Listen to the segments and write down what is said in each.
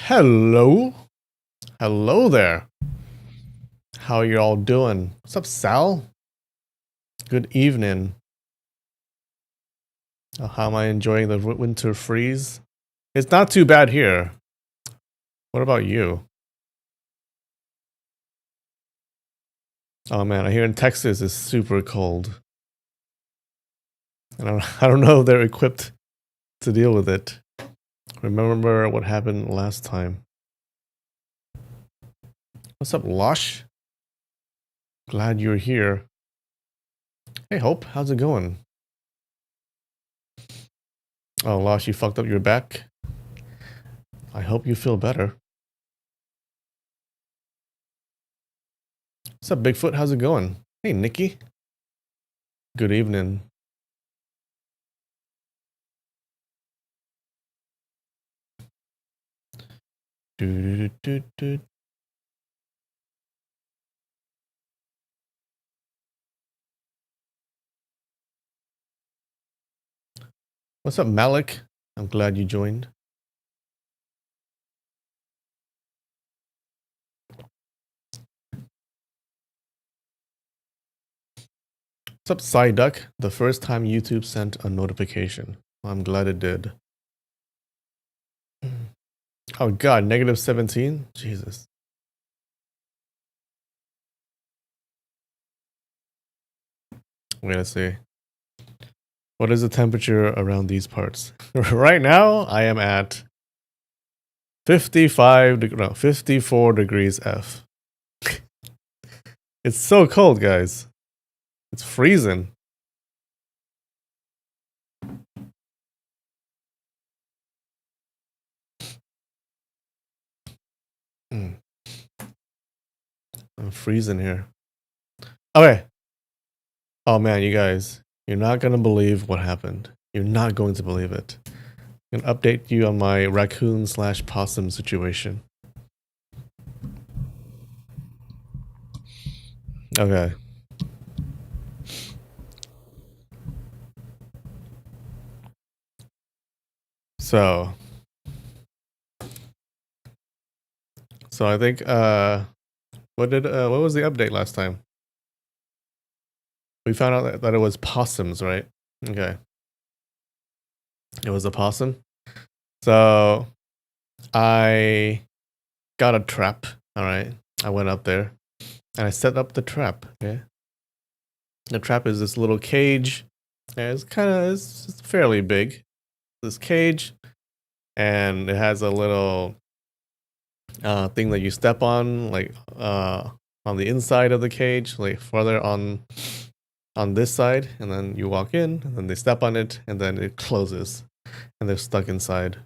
Hello. Hello there. How you all doing? What's up, Sal? Good evening. How am I enjoying the winter freeze? It's not too bad here. What about you? Oh man, I hear in Texas it's super cold. I don't know if they're equipped to deal with it. Remember what happened last time. What's up, Lush? Glad you're here. Hey, Hope, how's it going? Oh, Lush, you fucked up your back? I hope you feel better. What's up, Bigfoot? How's it going? Hey, Nikki. Good evening. Do, do, do, do. What's up, Malik? I'm glad you joined. What's up, Psyduck? The first time YouTube sent a notification. I'm glad it did. Oh god, negative 17? Jesus. Wait, let's see. What is the temperature around these parts? Right now, I am at 54 degrees F. It's so cold, guys. It's freezing. I'm freezing here. Okay. Oh man, you guys, you're not gonna believe what happened. You're not going to believe it. I'm gonna update you on my raccoon / possum situation. Okay. So I think what was the update last time? We found out that it was possums, right? Okay. It was a possum. So I got a trap, all right? I went up there and I set up the trap, okay? The trap is this little cage. And it's fairly big. This cage, and it has a little thing that you step on, like on the inside of the cage, like further on this side, and then you walk in, and then they step on it, and then it closes, and they're stuck inside.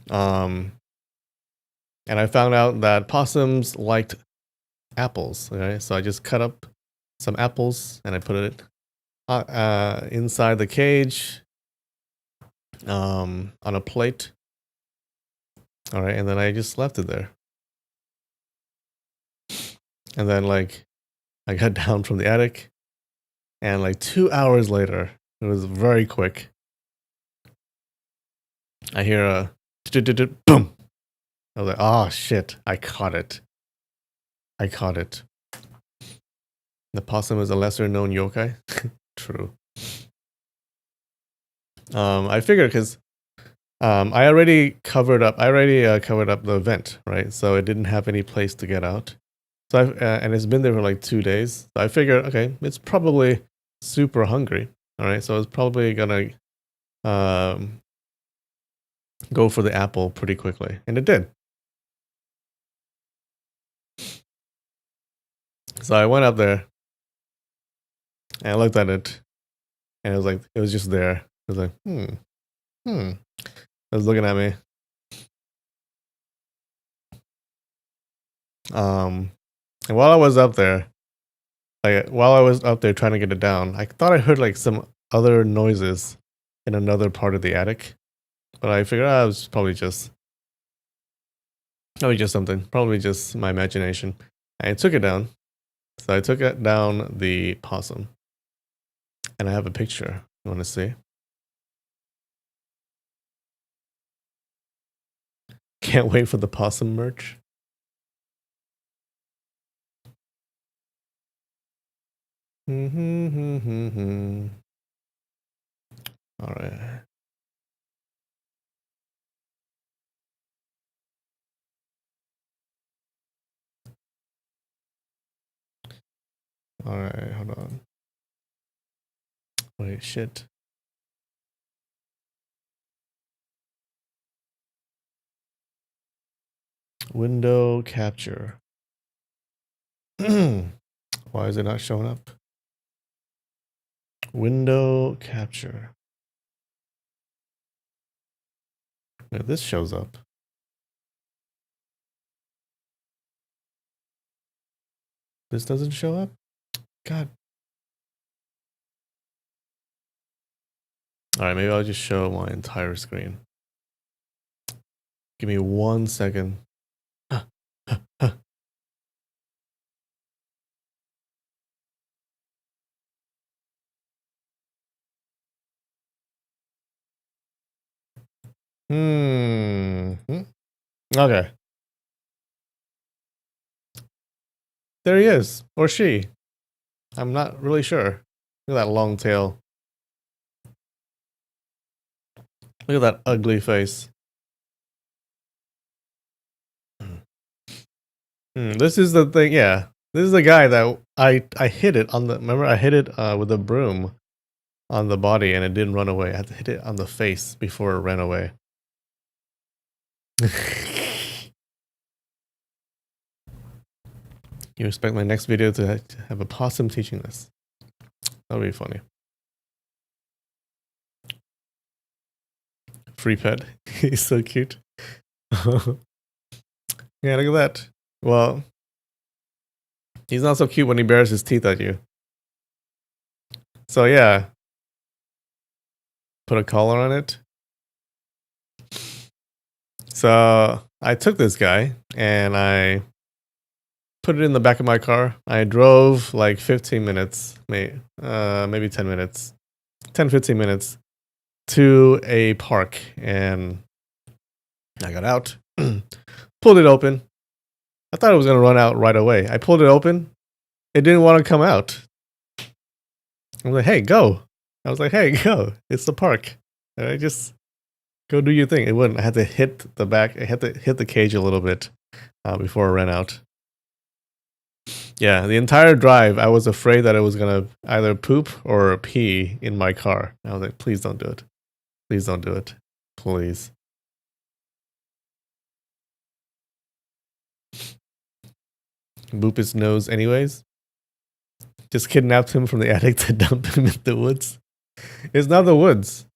And I found out that possums liked apples. Okay, so I just cut up some apples and I put it inside the cage, on a plate. All right, and then I just left it there. And then like I got down from the attic, and like 2 hours later, it was very quick. I hear a boom. I was like, oh shit, I caught it. The possum is a lesser known yokai. True. I figured because I already covered up the vent, right? So it didn't have any place to get out. So and it's been there for like 2 days. So I figured, okay, it's probably super hungry. All right, so it's probably gonna go for the apple pretty quickly, and it did. So I went up there and I looked at it, and it was just there. It was like, It was looking at me. And while I was up there, trying to get it down, I thought I heard like some other noises in another part of the attic, but I figured it was probably just something, probably just my imagination. And I took it down. So I took it down the possum, and I have a picture. You want to see? can't wait for the possum merch. All right. All right, hold on. Wait, shit. Window capture. Why is it not showing up? Window capture. Wait, this shows up. This doesn't show up? God. All right, maybe I'll just show my entire screen. Give me 1 second. Okay. There he is. Or she. I'm not really sure. Look at that long tail. Look at that ugly face. This is the thing, yeah. This is the guy that I hit it on the, remember I hit it with a broom on the body and it didn't run away. I had to hit it on the face before it ran away. You expect my next video to have a possum teaching this? That'll be funny. Free pet. He's so cute. Yeah, look at that. Well, he's not so cute when he bares his teeth at you. So yeah. Put a collar on it. So I took this guy and I put it in the back of my car. I drove like 15 minutes, maybe 10 minutes, 10-15 minutes to a park, and I got out, pulled it open. I thought it was going to run out right away. I pulled it open. It didn't want to come out. I was like, hey, go. I was like, hey, go. It's the park. And I just go do your thing. It wouldn't. I had to hit the back. I had to hit the cage a little bit before it ran out. Yeah, the entire drive, I was afraid that it was going to either poop or pee in my car. I was like, please don't do it. Please don't do it. Please. Boop his nose anyways. Just kidnapped him from the attic to dump him in the woods. It's not the woods.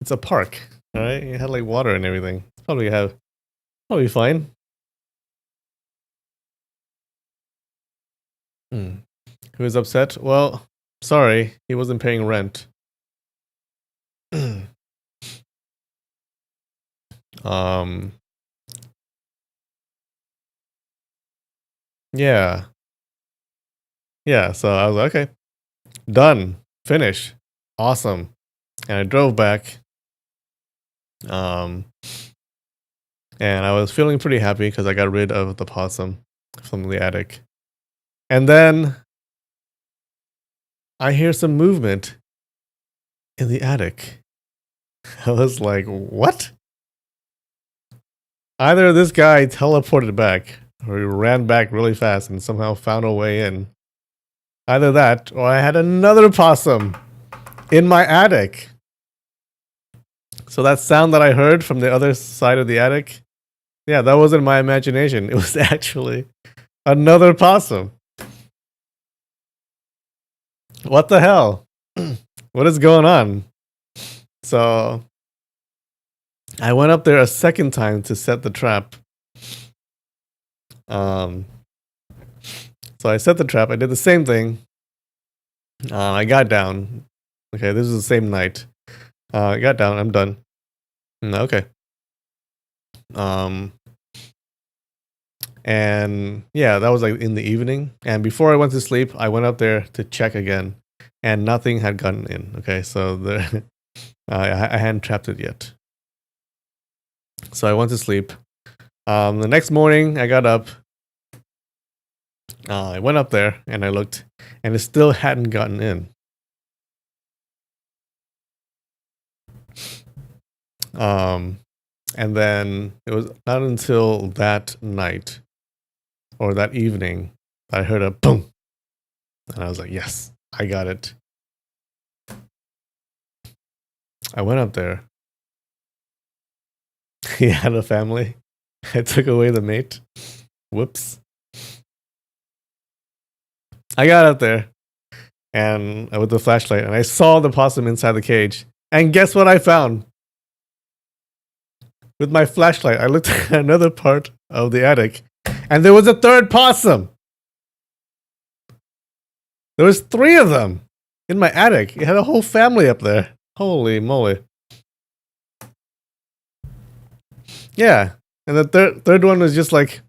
It's a park. All right? It had like water and everything. Probably fine. Who is upset? Well, sorry, he wasn't paying rent. Yeah. Yeah, so I was like, okay, done, finish, awesome. And I drove back. And I was feeling pretty happy because I got rid of the possum from the attic. And then I hear some movement in the attic. I was like, what? Either this guy teleported back or he ran back really fast and somehow found a way in. Either that or I had another possum in my attic. So that sound that I heard from the other side of the attic, yeah, that wasn't my imagination. It was actually another possum. What the hell? What is going on? So I went up there a second time to set the trap. So I set the trap. I did the same thing. I got down. Okay, this is the same night. I got down. I'm done. Okay. And yeah, that was like in the evening. And before I went to sleep, I went up there to check again, and nothing had gotten in. Okay, so I hadn't trapped it yet. So I went to sleep. The next morning, I got up. I went up there and I looked, and it still hadn't gotten in. And then it was not until that night or that evening I heard a boom, and I was like, "Yes, I got it." I went up there. He had a family. I took away the mate. Whoops. I got up there and with the flashlight, and I saw the possum inside the cage. And guess what I found? With my flashlight, I looked at another part of the attic, and there was a third possum. There was 3 of them in my attic. It had a whole family up there. Holy moly! Yeah, and the third one was just like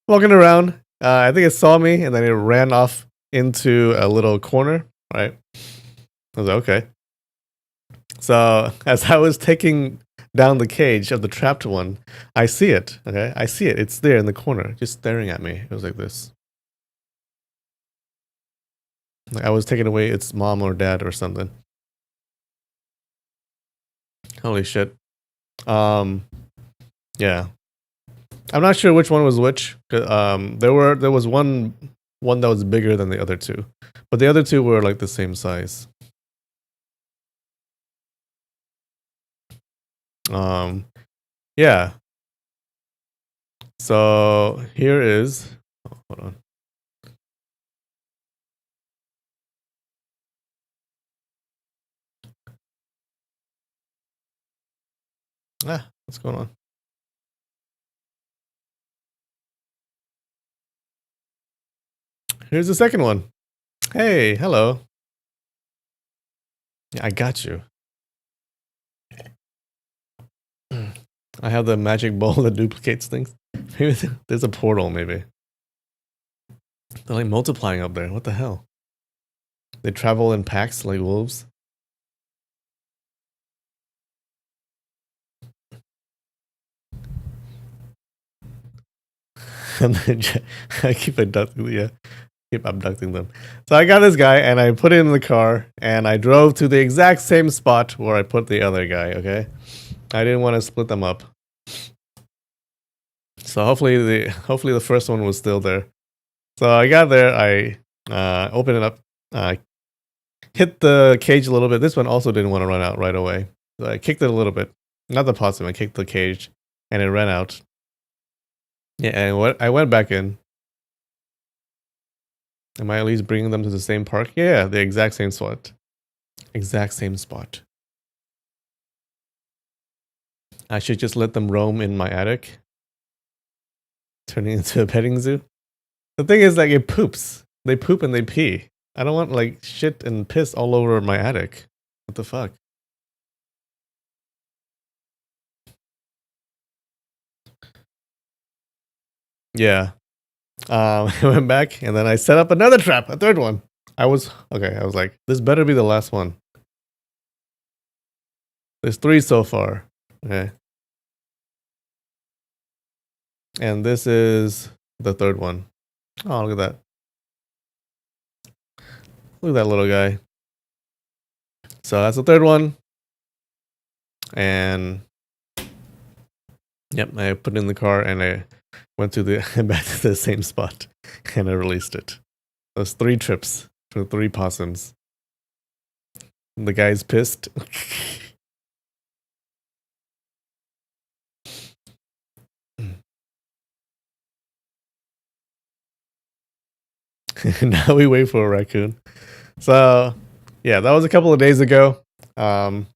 walking around. I think it saw me, and then it ran off into a little corner. Right? I was like, okay. So as I was taking down the cage of the trapped one, I see it. Okay, I see it. It's there in the corner, just staring at me. It was like this. Like I was taking away its mom or dad or something. Holy shit. Yeah. I'm not sure which one was which. There was one that was bigger than the other 2, but the other 2 were like the same size. Yeah. So here is. Oh, hold on. What's going on? Here's the second one. Hey, hello. Yeah, I got you. I have the magic ball that duplicates things. Maybe there's a portal, maybe. They're like multiplying up there. What the hell? They travel in packs like wolves. And then I keep abducting, keep abducting them. So I got this guy and I put it in the car and I drove to the exact same spot where I put the other guy. Okay, I didn't want to split them up. So hopefully the first one was still there. So I got there. I opened it up. Hit the cage a little bit. This one also didn't want to run out right away. So I kicked it a little bit. Not the possum. I kicked the cage, and it ran out. Yeah, and I went back in. Am I at least bringing them to the same park? Yeah, the exact same spot. Exact same spot. I should just let them roam in my attic, turning into a petting zoo. The thing is, like, it poops. They poop and they pee. I don't want like shit and piss all over my attic. What the fuck? Yeah. I went back and then I set up another trap, a third one. I was like, this better be the last one. There's 3 so far. Okay. And this is the third one. Oh, look at that. Look at that little guy. So that's the third one. And yep, I put it in the car and I went to the back to the same spot and I released it. Those 3 trips for 3 possums. The guy's pissed. Now we wait for a raccoon. So yeah, that was a couple of days ago. I'm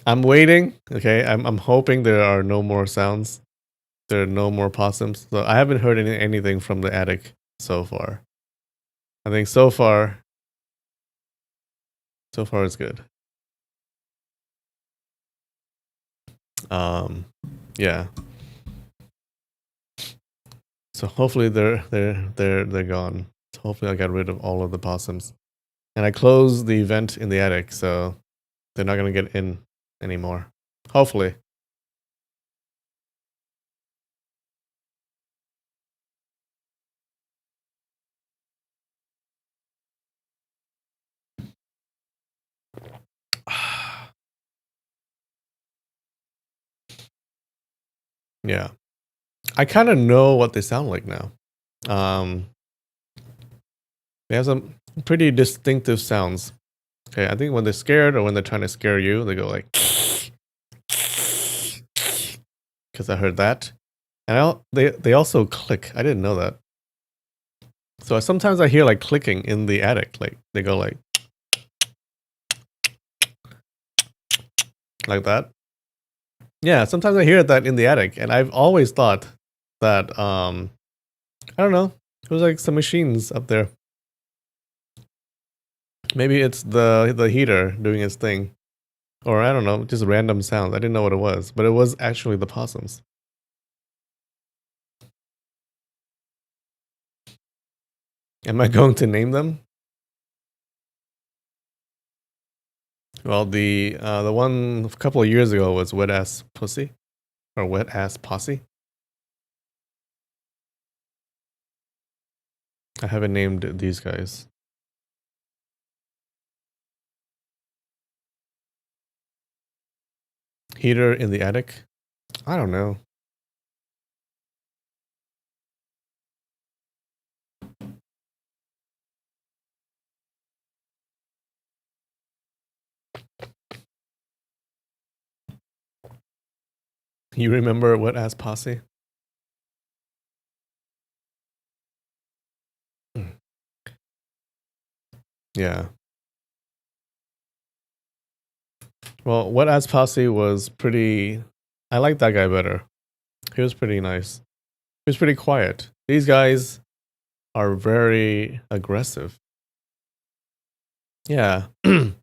waiting. Okay, I'm hoping there are no more sounds. There are no more possums. So I haven't heard anything from the attic so far. I think so far it's good. Yeah. So hopefully they're gone. So hopefully I got rid of all of the possums. And I closed the vent in the attic, so they're not gonna get in anymore. Hopefully. Yeah. I kind of know what they sound like now. Um, they have some pretty distinctive sounds. Okay, I think when they're scared or when they're trying to scare you, they go like, because I heard that. And they also click. I didn't know that. So sometimes I hear like clicking in the attic. Like they go like that. Yeah, sometimes I hear that in the attic, and I've always thought that I don't know, it was like some machines up there. Maybe it's the heater doing its thing, or I don't know, just random sounds. I didn't know what it was, but it was actually the possums. Am I going to name them? Well, the one a couple of years ago was wet ass pussy or wet ass posse. I haven't named these guys. Heater in the attic. I don't know. You remember wet ass posse? Yeah. Well, wet ass posse was pretty. I liked that guy better. He was pretty nice. He was pretty quiet. These guys are very aggressive. Yeah. They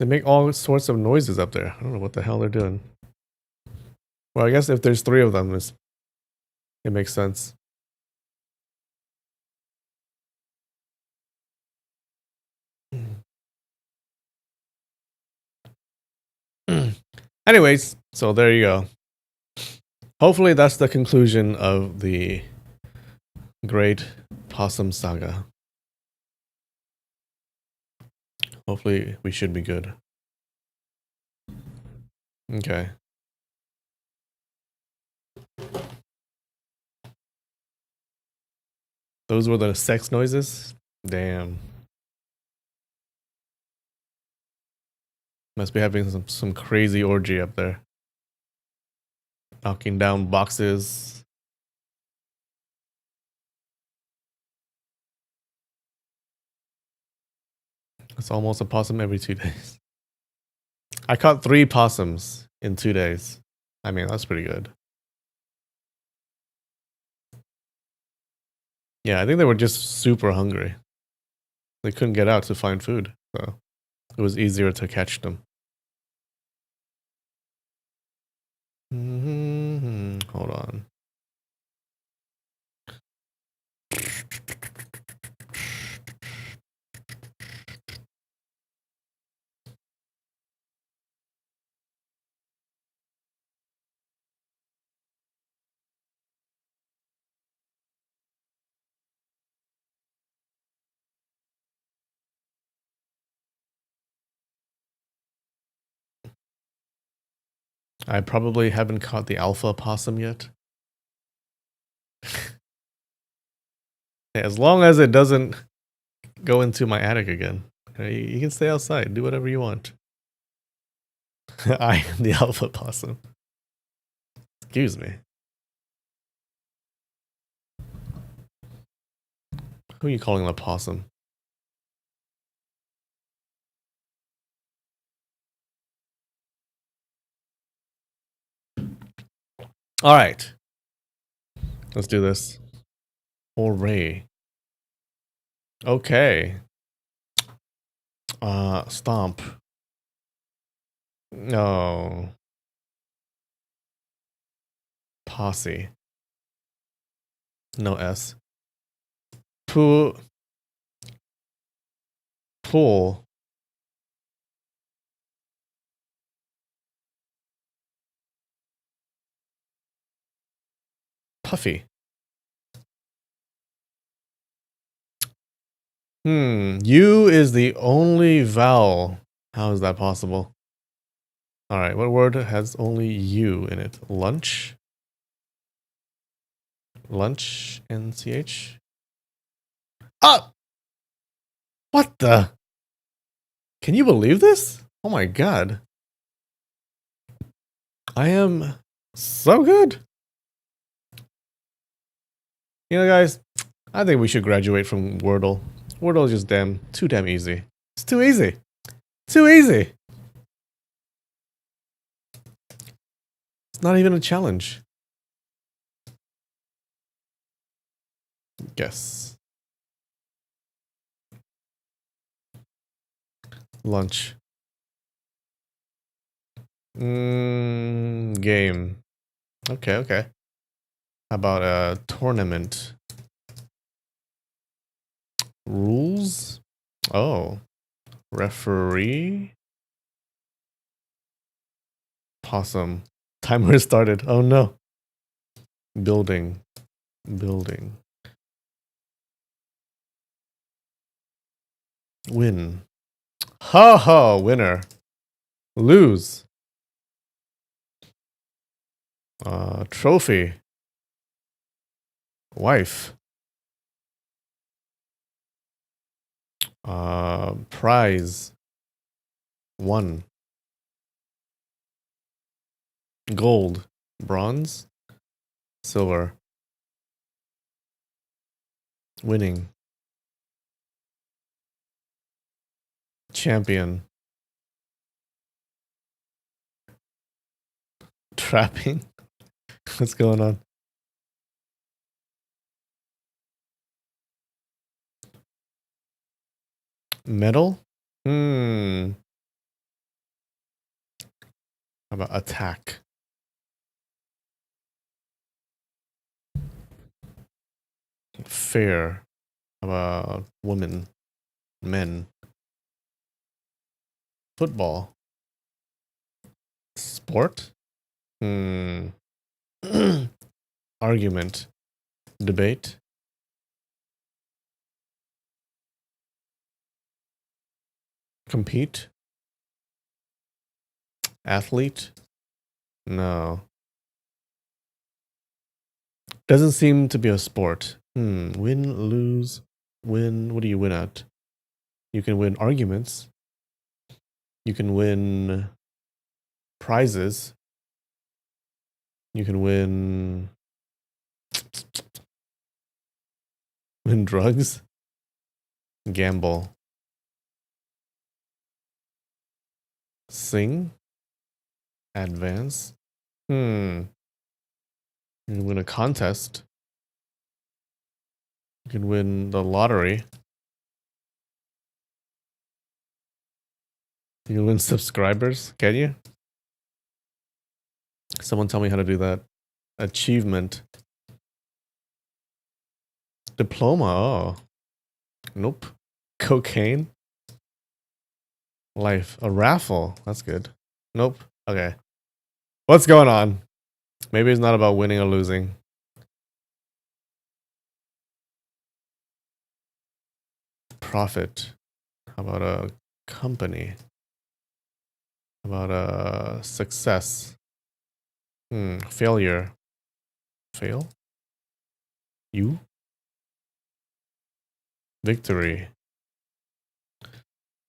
make all sorts of noises up there. I don't know what the hell they're doing. Well, I guess if there's three of them, it makes sense. Anyways, so there you go. Hopefully, that's the conclusion of the great possum saga. Hopefully, we should be good. Okay. Those were the sex noises? Damn. Must be having some crazy orgy up there. Knocking down boxes. It's almost a possum every 2 days. I caught 3 possums in 2 days. I mean, that's pretty good. Yeah, I think they were just super hungry. They couldn't get out to find food, so it was easier to catch them. Hold on. I probably haven't caught the alpha possum yet. As long as it doesn't go into my attic again. You can stay outside, do whatever you want. I am the alpha possum. Excuse me. Who are you calling a possum? All right. Let's do this. Hooray. Okay. Stomp. No. Posse. No S. Pool. Pool. Puffy. U is the only vowel. How is that possible? All right, what word has only U in it? Lunch? Lunch, NCH? Ah! What the? Can you believe this? Oh my god. I am so good. You know, guys, I think we should graduate from Wordle. Wordle is just too damn easy. It's too easy. Too easy. It's not even a challenge. Guess. Lunch. Game. Okay, okay. How about a tournament? Rules? Oh. Referee? Possum. Timer started. Oh no. Building. Building. Win. Ha ha, winner. Lose. Trophy. Wife. Prize. Won. Gold. Bronze. Silver. Winning. Champion. Trapping. What's going on? Metal? How about attack? Fair. How about women? Men. Football. Sport? Argument. Debate. Compete. Athlete. No. Doesn't seem to be a sport. Win, lose, win. What do you win at? You can win arguments. You can win prizes. You can win drugs. Gamble. Sing. Advance. You can win a contest. You can win the lottery. You can win subscribers. Can you? Someone tell me how to do that. Achievement. Diploma. Oh. Nope. Cocaine. Life. A raffle. That's good. Nope. Okay. What's going on? Maybe it's not about winning or losing. Profit. How about a company? How about a success? Failure. Fail? You? Victory.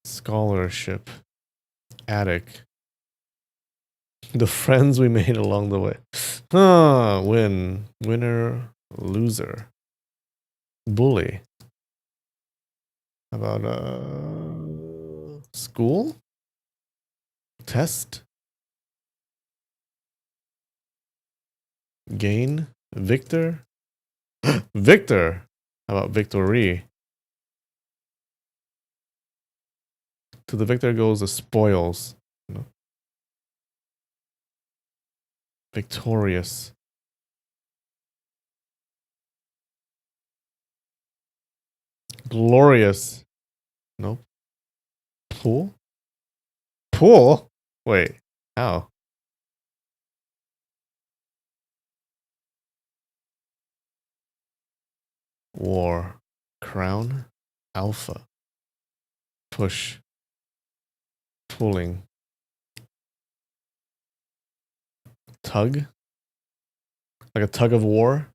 Scholarship. Attic. The friends we made along the way. Win. Winner. Loser. Bully. How about school? Test? Gain? Victor? Victor! How about victory? To the victor goes the spoils. No. Victorious. Glorious. Nope. Pool? Pool? Wait. How? War. Crown? Alpha. Push. Pulling. Tug? Like a tug of war?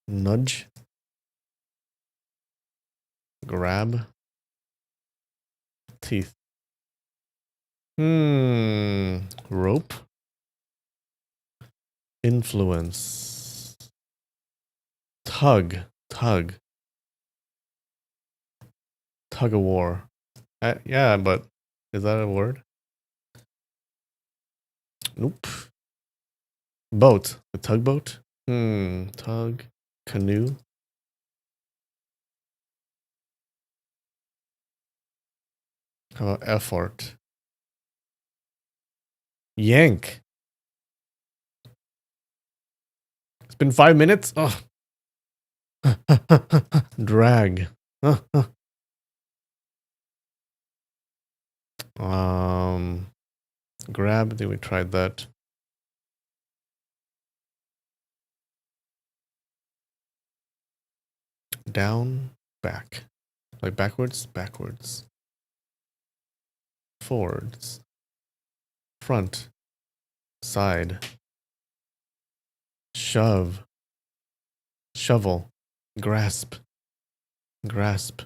Nudge? Grab? Teeth. Rope? Influence. Tug. Tug. Tug of war. Yeah, but is that a word? Nope. Boat. A tugboat? Tug. Canoe. How about effort? Yank. It's been 5 minutes? Oh. Drag. Grab. I think we tried that. Down, back. Like backwards, backwards. Forwards. Front. Side. Shove. Shovel. Grasp. Grasp.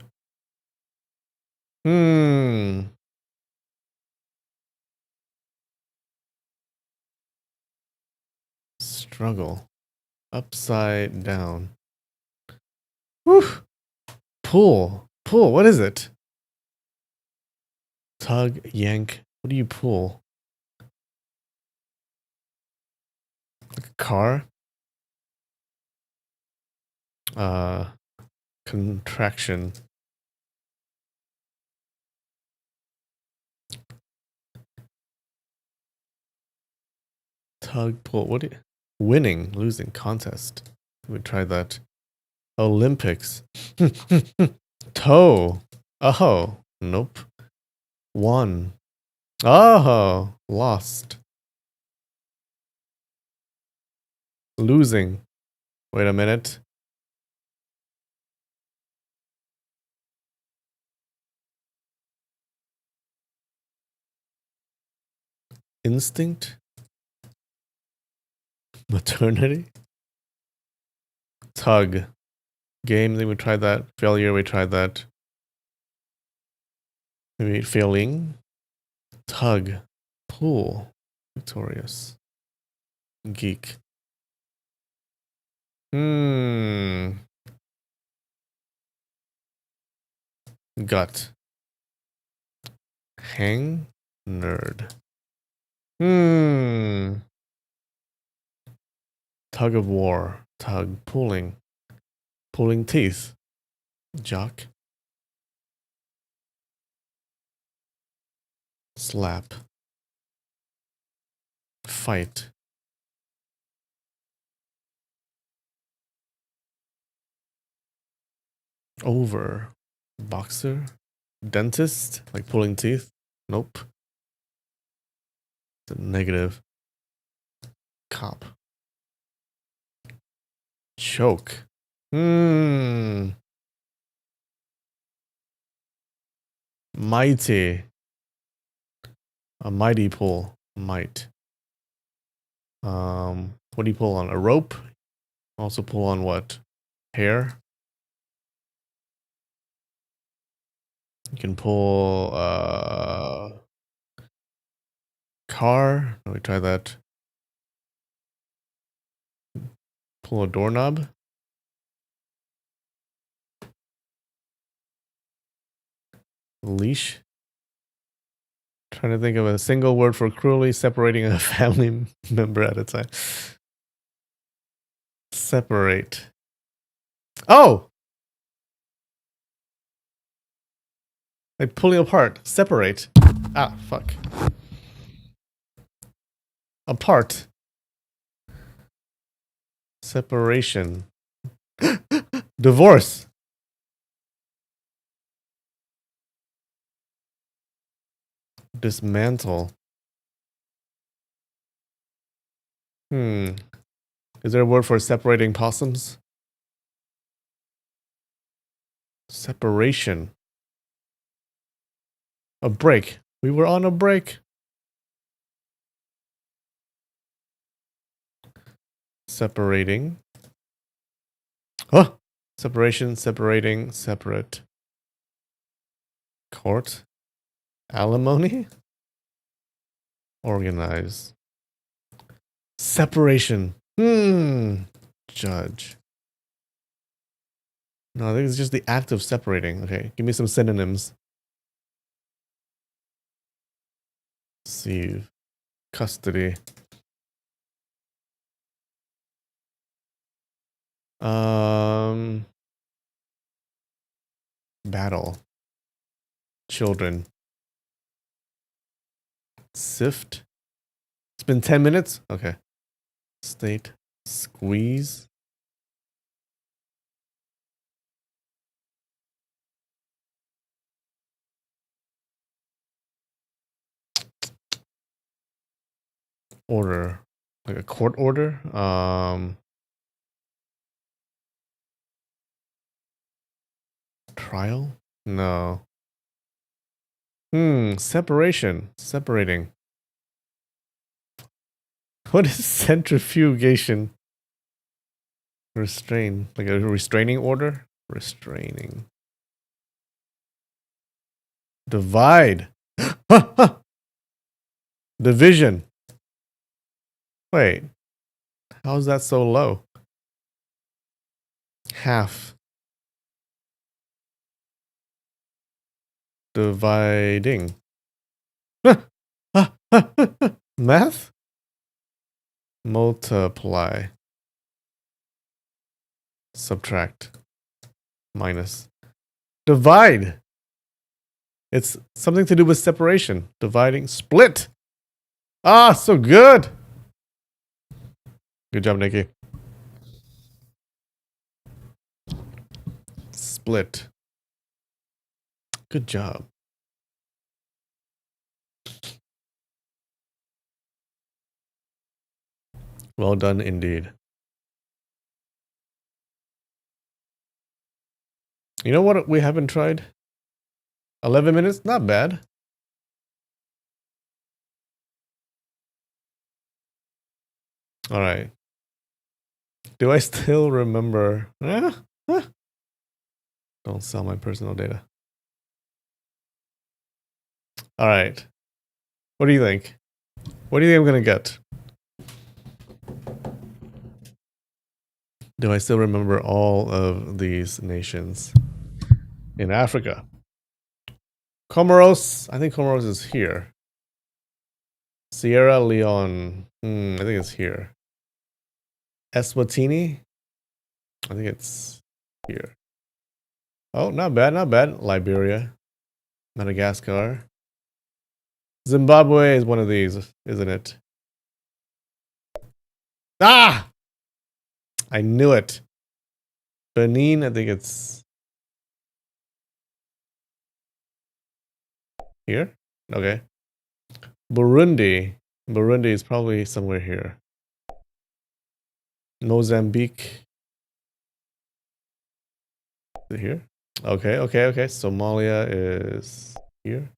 Struggle. Upside down. Whew. Pull. Pull. What is it? Tug, yank. What do you pull? Like a car? Contraction. Tug, pull. What? Winning, losing, contest. We tried that. Olympics. Toe. Oh, nope. Won. Oh, lost. Losing. Wait a minute. Instinct. Maternity. Tug. Game, then we tried that. Failure, we tried that. Maybe failing. Tug. Pull. Victorious. Geek. Gut. Hang. Nerd. Tug of war. Tug. Pulling. Pulling teeth. Jock. Slap. Fight. Over. Boxer. Dentist. Like pulling teeth. Nope. It's a negative. Cop. Choke. Mighty. A mighty pull. Might. What do you pull on? A rope? Also pull on what? Hair? You can pull car. Let me try that. Pull a doorknob. Leash. Trying to think of a single word for cruelly separating a family member at a time. Separate. Oh! Like pulling apart. Separate. Ah, fuck. Apart. Separation. Divorce. Dismantle. Is there a word for separating possums? Separation. A break. We were on a break. Separating. Oh! Separation, separating, separate. Court. Alimony? Organize. Separation. Judge. No, I think it's just the act of separating. Okay, give me some synonyms. Receive. Custody. Battle. Children. Sift. It's been 10 minutes? Okay. State. Squeeze. Order. Like a court order? Trial? No. Separation. Separating. What is centrifugation? Restrain. Like a restraining order? Restraining. Divide. Division. Wait. How is that so low? Half. Dividing. Math? Multiply. Subtract. Minus. Divide. It's something to do with separation. Dividing. Split. Ah, so good. Good job, Nikki. Split. Good job. Well done indeed. You know what we haven't tried? 11 minutes? Not bad. All right. Do I still remember? Don't sell my personal data. All right. What do you think? What do you think I'm going to get? Do I still remember all of these nations in Africa? Comoros. I think Comoros is here. Sierra Leone. I think it's here. Eswatini. I think it's here. Oh, not bad, not bad. Liberia. Madagascar. Zimbabwe is one of these, isn't it? Ah! I knew it. Benin, I think it's here. Okay. Burundi. Burundi is probably somewhere here. Mozambique. Is it here? Okay, okay, okay. Somalia is here.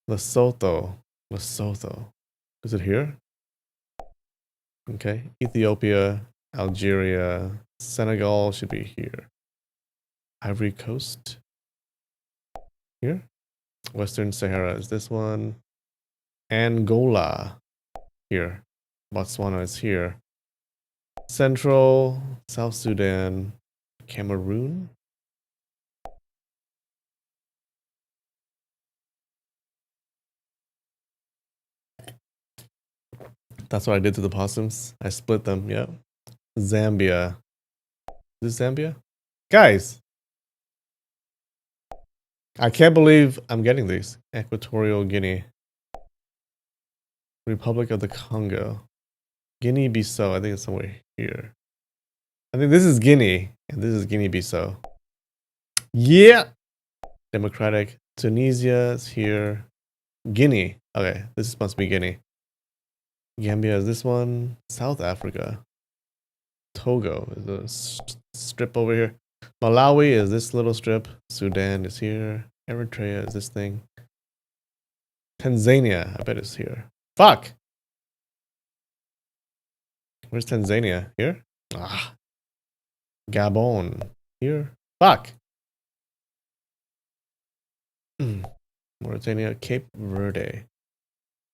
Lesotho. Lesotho. Is it here? Okay. Ethiopia, Algeria, Senegal should be here. Ivory Coast. Here. Western Sahara is this one. Angola. Here. Botswana is here. Central, South Sudan, Cameroon. That's what I did to the possums. I split them, yeah. Zambia. Is this Zambia? Guys! I can't believe I'm getting these. Equatorial Guinea. Republic of the Congo. Guinea-Bissau. I think it's somewhere here. I think this is Guinea. And this is Guinea-Bissau. Yeah! Democratic. Tunisia is here. Guinea. Okay, this must be Guinea. Gambia is this one. South Africa. Togo is a strip over here. Malawi is this little strip. Sudan is here. Eritrea is this thing. Tanzania. I bet it's here. Fuck. Where's Tanzania? Here? Ah. Gabon. Here? Fuck. Mauritania. Cape Verde.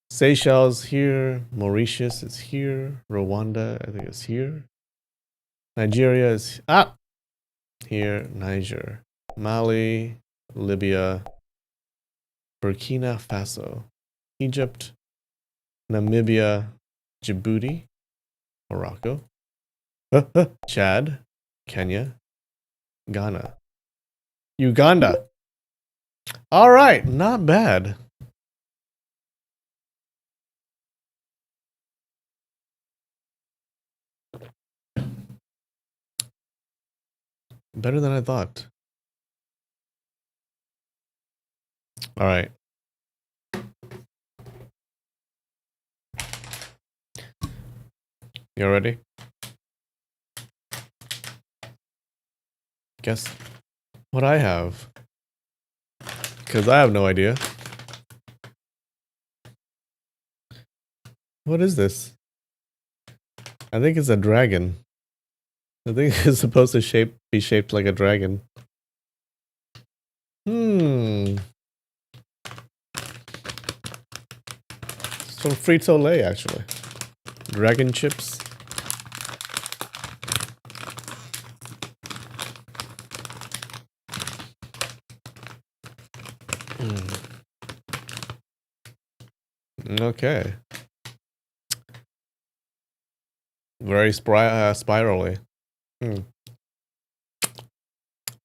Seychelles here. Mauritius is here. Rwanda, I think it's here. Nigeria is here. Niger. Mali. Libya. Burkina Faso. Egypt. Namibia. Djibouti. Morocco. Chad. Kenya. Ghana. Uganda. All right, not bad. Better than I thought. All right. You ready? Guess what I have. Because I have no idea. What is this? I think it's a dragon. I think it's supposed to be shaped like a dragon. It's from Frito-Lay, actually. Dragon chips. Okay. Very spirally.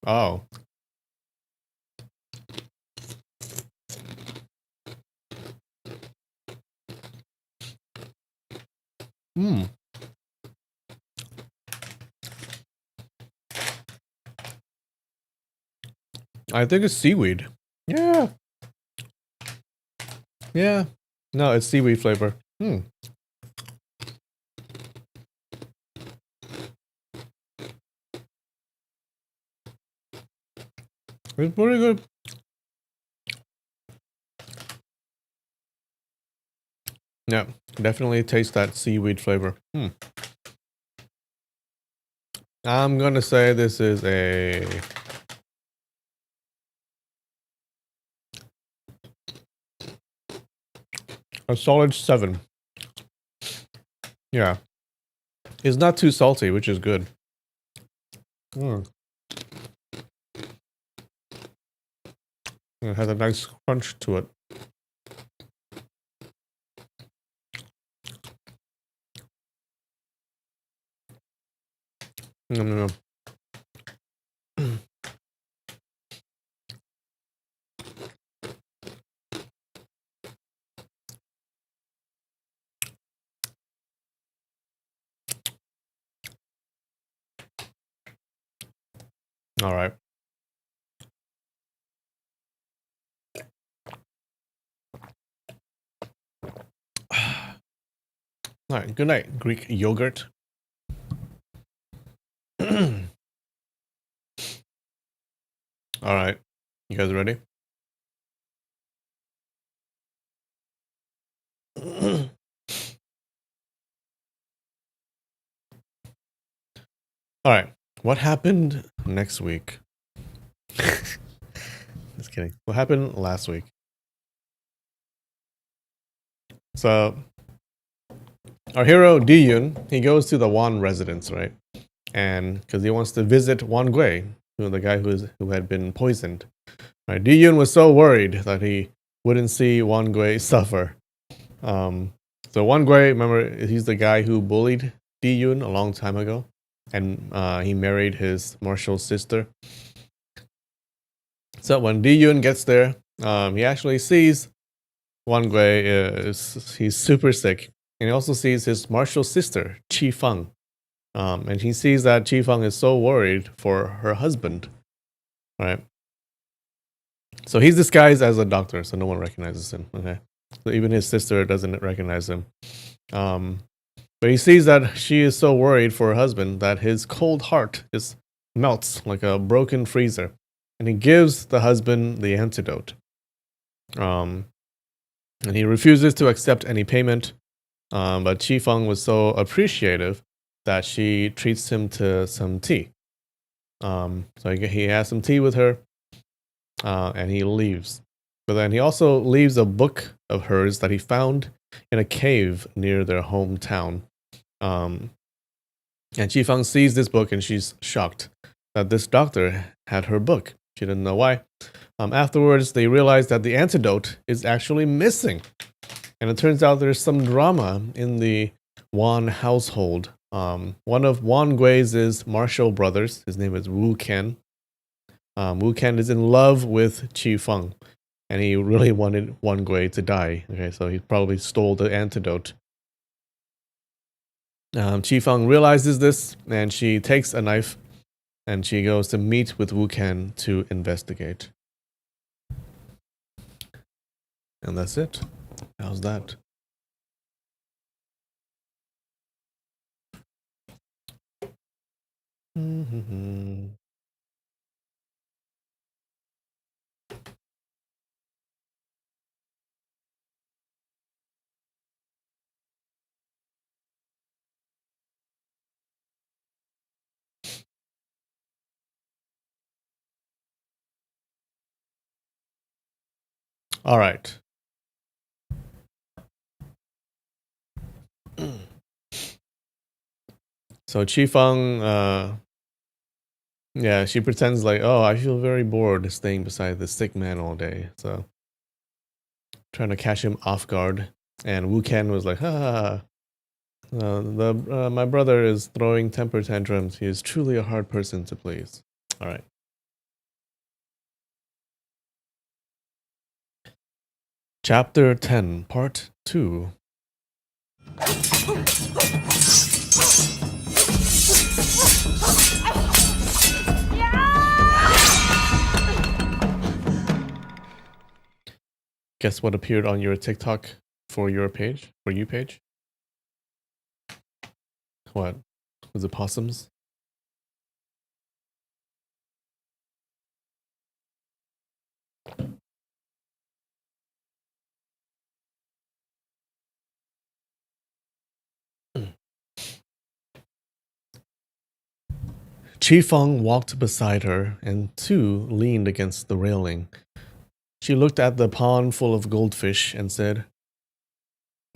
Oh. I think it's seaweed. Yeah. Yeah. No, it's seaweed flavor. It's pretty good. Yeah, definitely taste that seaweed flavor. I'm gonna say this is a solid 7. Yeah. It's not too salty, which is good. It has a nice crunch to it. No. All right. All right. Good night, Greek yogurt. All right. You guys ready? All right. What happened next week? Just kidding. What happened last week? So, our hero Diyun, he goes to the Wan residence, right? And because he wants to visit Wan Gui, the guy who had been poisoned. Right? Diyun was so worried that he wouldn't see Wan Gui suffer. So Wan Gui, remember, he's the guy who bullied Diyun a long time ago, and he married his martial sister. So when Diyun gets there, he actually sees Wan Gui he's super sick, and he also sees his martial sister Qi Feng, and he sees that Qi Feng is so worried for her husband, right? So he's disguised as a doctor, so no one recognizes him. Okay, so even his sister doesn't recognize him. But he sees that she is so worried for her husband that his cold heart just melts like a broken freezer, and he gives the husband the antidote. and he refuses to accept any payment. But Qi Feng was so appreciative that she treats him to some tea. So he has some tea with her, and he leaves. But then he also leaves a book of hers that he found in a cave near their hometown. And Qi Feng sees this book and she's shocked that this doctor had her book. She didn't know why. Afterwards, they realize that the antidote is actually missing. And it turns out there's some drama in the Wan household. One of Wan Gui's martial brothers, his name is Wu Ken. Wu Ken is in love with Qi Feng, and he really wanted Wan Gui to die. Okay, so he probably stole the antidote. Qi Feng realizes this, and she takes a knife, and she goes to meet with Wu Ken to investigate. And that's it. How's that? All right. So Qi Feng, yeah, she pretends like, oh, I feel very bored staying beside this sick man all day. So trying to catch him off guard. And Wu Ken was like, ha, my brother is throwing temper tantrums. He is truly a hard person to please. All right. Chapter 10, Part 2. Guess what appeared on your TikTok for your page? For you page? What? Was it possums? Qi Feng walked beside her, and Tu leaned against the railing. She looked at the pond full of goldfish and said,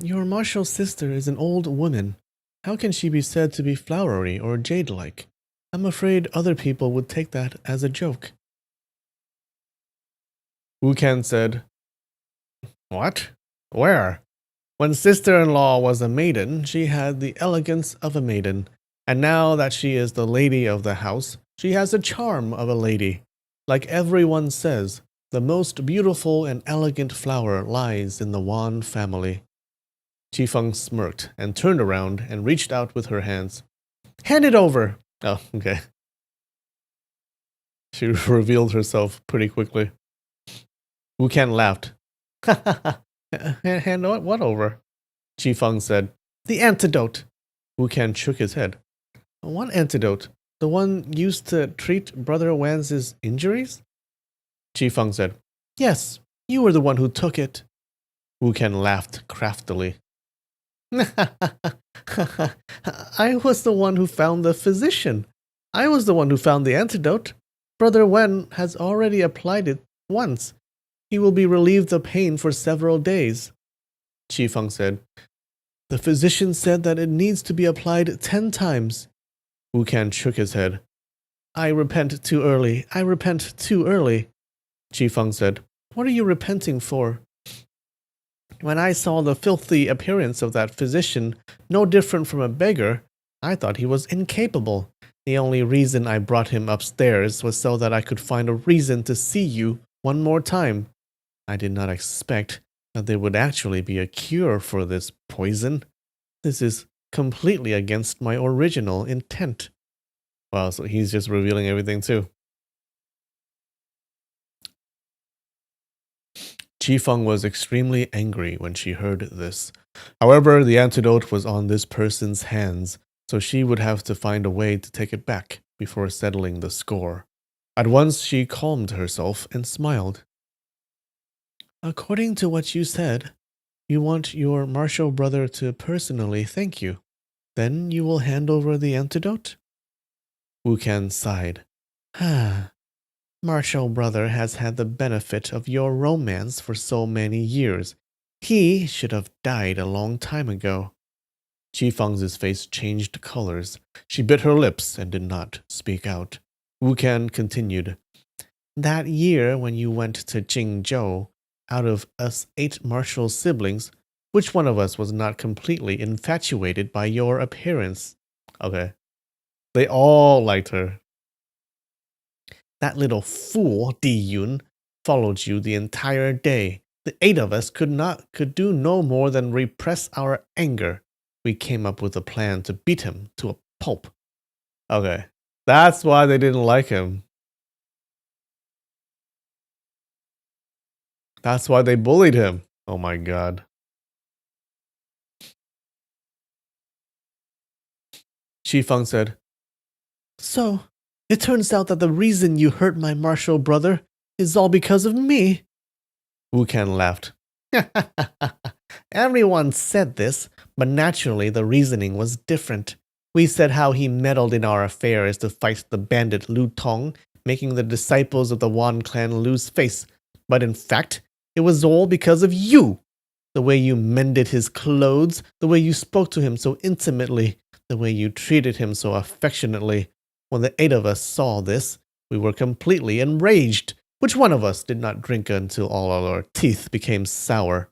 "Your martial sister is an old woman. How can she be said to be flowery or jade-like? I'm afraid other people would take that as a joke." Wu Ken said, "What? Where? When sister-in-law was a maiden, she had the elegance of a maiden, and now that she is the lady of the house, she has the charm of a lady. Like everyone says, the most beautiful and elegant flower lies in the Wan family." Qi Feng smirked and turned around and reached out with her hands. "Hand it over!" Oh, okay. She revealed herself pretty quickly. Wu Ken laughed. Hand what over? Qi Feng said, "The antidote." Wu Ken shook his head. "What antidote? The one used to treat Brother Wan's injuries?" Qi Feng said, "Yes, you were the one who took it." Wu Ken laughed craftily. "I was the one who found the physician. I was the one who found the antidote. Brother Wen has already applied it once. He will be relieved of pain for several days." Qi Feng said, "The physician said that it needs to be applied 10 times. Wu Ken shook his head. "I repent too early. I repent too early." Qi Feng said, "What are you repenting for?" "When I saw the filthy appearance of that physician, no different from a beggar, I thought he was incapable. The only reason I brought him upstairs was so that I could find a reason to see you one more time. I did not expect that there would actually be a cure for this poison. This is completely against my original intent." Wow, so he's just revealing everything too. Qi Feng was extremely angry when she heard this. However, the antidote was on this person's hands, so she would have to find a way to take it back before settling the score. At once, she calmed herself and smiled. "According to what you said, You want your martial brother to personally thank you. Then you will hand over the antidote? Wukan sighed. Ah, martial brother has had the benefit of your romance for so many years. He should have died a long time ago. Qifeng's face changed colors. She bit her lips and did not speak out. Wukan continued. That year when you went to Jingzhou, out of us 8 martial siblings, which one of us was not completely infatuated by your appearance? Okay. They all liked her. That little fool, Di Yun, followed you the entire day. The 8 of us could do no more than repress our anger. We came up with a plan to beat him to a pulp. Okay. That's why they didn't like him. That's why they bullied him. Oh my god. Qifeng said, So, it turns out that the reason you hurt my martial brother is all because of me. Wukan laughed. Everyone said this, but naturally the reasoning was different. We said how he meddled in our affairs to fight the bandit Lu Tong, making the disciples of the Wan clan lose face. But in fact, it was all because of you. The way you mended his clothes, the way you spoke to him so intimately, the way you treated him so affectionately. When the 8 of us saw this, we were completely enraged. Which one of us did not drink until all our teeth became sour?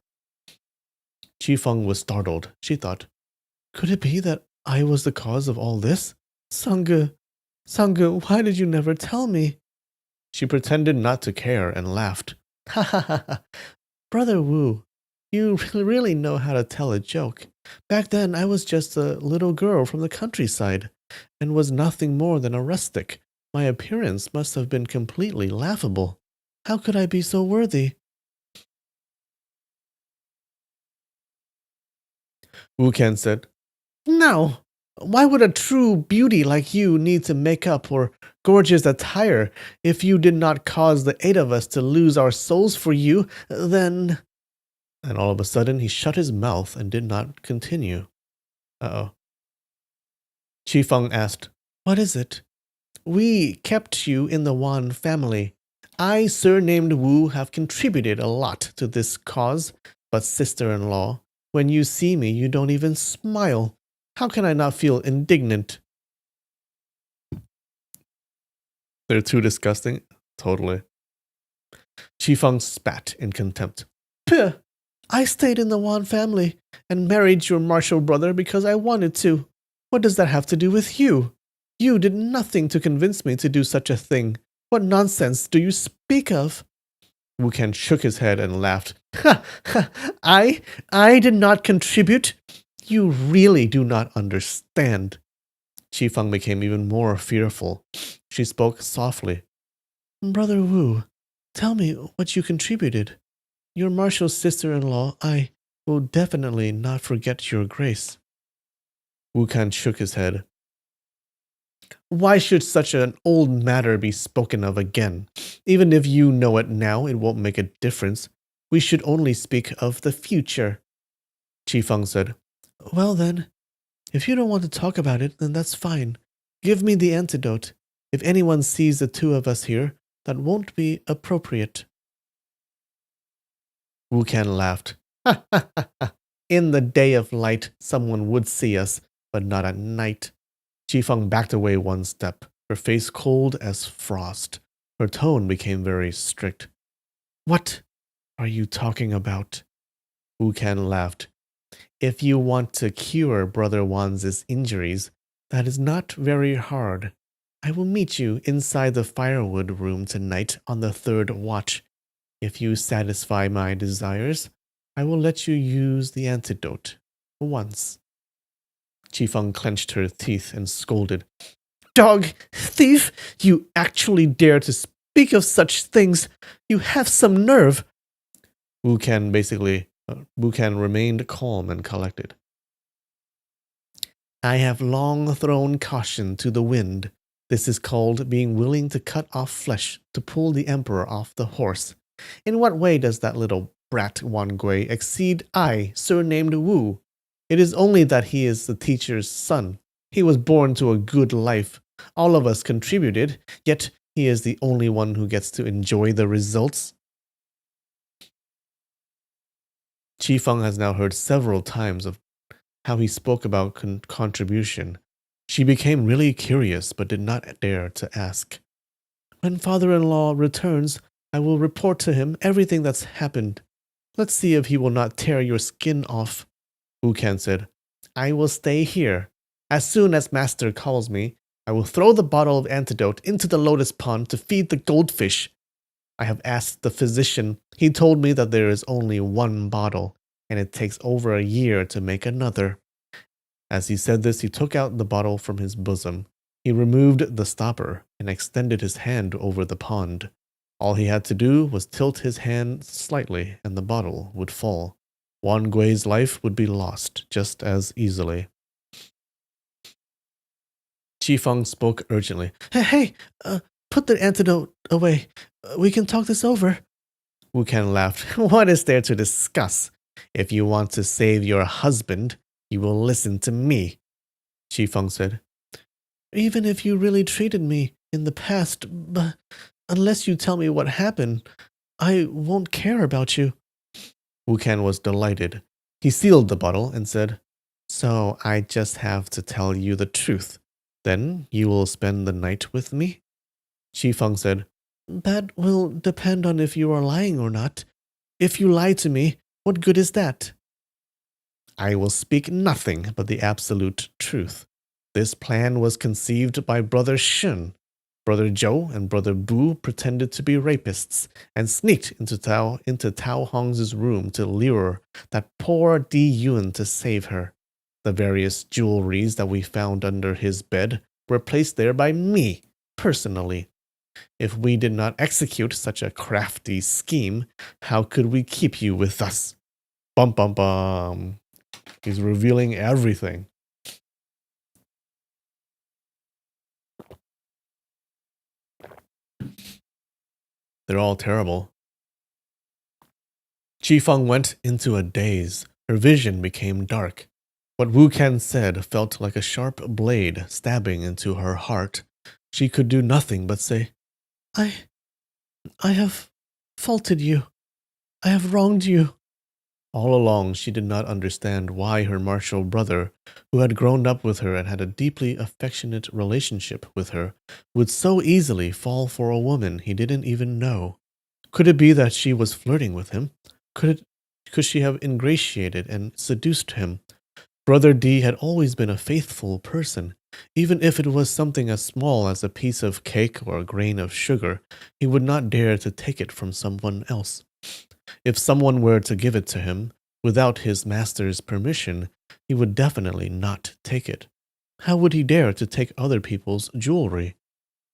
Qifeng was startled. She thought, could it be that I was the cause of all this? Sangge, why did you never tell me? She pretended not to care and laughed. Ha ha ha ha. Brother Wu, you really know how to tell a joke. Back then, I was just a little girl from the countryside, and was nothing more than a rustic. My appearance must have been completely laughable. How could I be so worthy? Wukan said, No. Why would a true beauty like you need to make up or gorgeous attire? If you did not cause the 8 of us to lose our souls for you, then... And all of a sudden, he shut his mouth and did not continue. Uh-oh. Qifeng asked, What is it? We kept you in the Wan family. I, surnamed Wu, have contributed a lot to this cause, but sister-in-law, when you see me, you don't even smile. How can I not feel indignant? They're too disgusting? Totally. Qifeng spat in contempt. Puh! I stayed in the Wan family and married your martial brother because I wanted to. What does that have to do with you? You did nothing to convince me to do such a thing. What nonsense do you speak of? Wukan shook his head and laughed. Ha! Ha! I did not contribute. You really do not understand. Qifeng became even more fearful. She spoke softly. Brother Wu, tell me what you contributed. Your martial sister-in-law, I will definitely not forget your grace. Wukan shook his head. Why should such an old matter be spoken of again? Even if you know it now, it won't make a difference. We should only speak of the future. Qifeng said, Well then, if you don't want to talk about it, then that's fine. Give me the antidote. If anyone sees the 2 of us here, that won't be appropriate. Wukan laughed. In the day of light, someone would see us, but not at night. Qifeng backed away 1 step, her face cold as frost. Her tone became very strict. What are you talking about? Wukan laughed. If you want to cure Brother Wan's injuries, that is not very hard. I will meet you inside the firewood room tonight on the 3rd watch. If you satisfy my desires, I will let you use the antidote once. Qifeng clenched her teeth and scolded. Dog! Thief! You actually dare to speak of such things! You have some nerve! Wukan remained calm and collected. I have long thrown caution to the wind. This is called being willing to cut off flesh to pull the emperor off the horse. In what way does that little brat Wan Gui exceed I, surnamed Wu. It is only that he is the teacher's son. He was born to a good life. All of us contributed, yet he is the only one who gets to enjoy the results. Qi Feng has now heard several times of how he spoke about contribution. She became really curious but did not dare to ask. When father-in-law returns, I will report to him everything that's happened. Let's see if he will not tear your skin off. Wukan said, I will stay here. As soon as master calls me, I will throw the bottle of antidote into the lotus pond to feed the goldfish. I have asked the physician. He told me that there is only one bottle, and it takes over a year to make another. As he said this, he took out the bottle from his bosom. He removed the stopper and extended his hand over the pond. All he had to do was tilt his hand slightly, and the bottle would fall. Wan Gui's life would be lost just as easily. Qi Feng spoke urgently. Hey, put the antidote away. We can talk this over. Wukan laughed. What is there to discuss? If you want to save your husband, you will listen to me. Qi Feng said. Even if you really treated me in the past, but unless you tell me what happened, I won't care about you. Wukan was delighted. He sealed the bottle and said, So I just have to tell you the truth. Then you will spend the night with me? Qi Feng said, That will depend on if you are lying or not. If you lie to me, what good is that? I will speak nothing but the absolute truth. This plan was conceived by Brother Shun. Brother Zhou and Brother Bu pretended to be rapists and sneaked into Tao Hong's room to lure that poor Di Yun to save her. The various jewelries that we found under his bed were placed there by me, personally. If we did not execute such a crafty scheme, how could we keep you with us? Bum bum bum. He's revealing everything. They're all terrible. Qi Feng went into a daze. Her vision became dark. What Wukan said felt like a sharp blade stabbing into her heart. She could do nothing but say, I have faulted you. I have wronged you. All along, she did not understand why her martial brother, who had grown up with her and had a deeply affectionate relationship with her, would so easily fall for a woman he didn't even know. Could it be that she was flirting with him? Could she have ingratiated and seduced him? Brother D had always been a faithful person. Even if it was something as small as a piece of cake or a grain of sugar, he would not dare to take it from someone else. If someone were to give it to him, without his master's permission, he would definitely not take it. How would he dare to take other people's jewelry?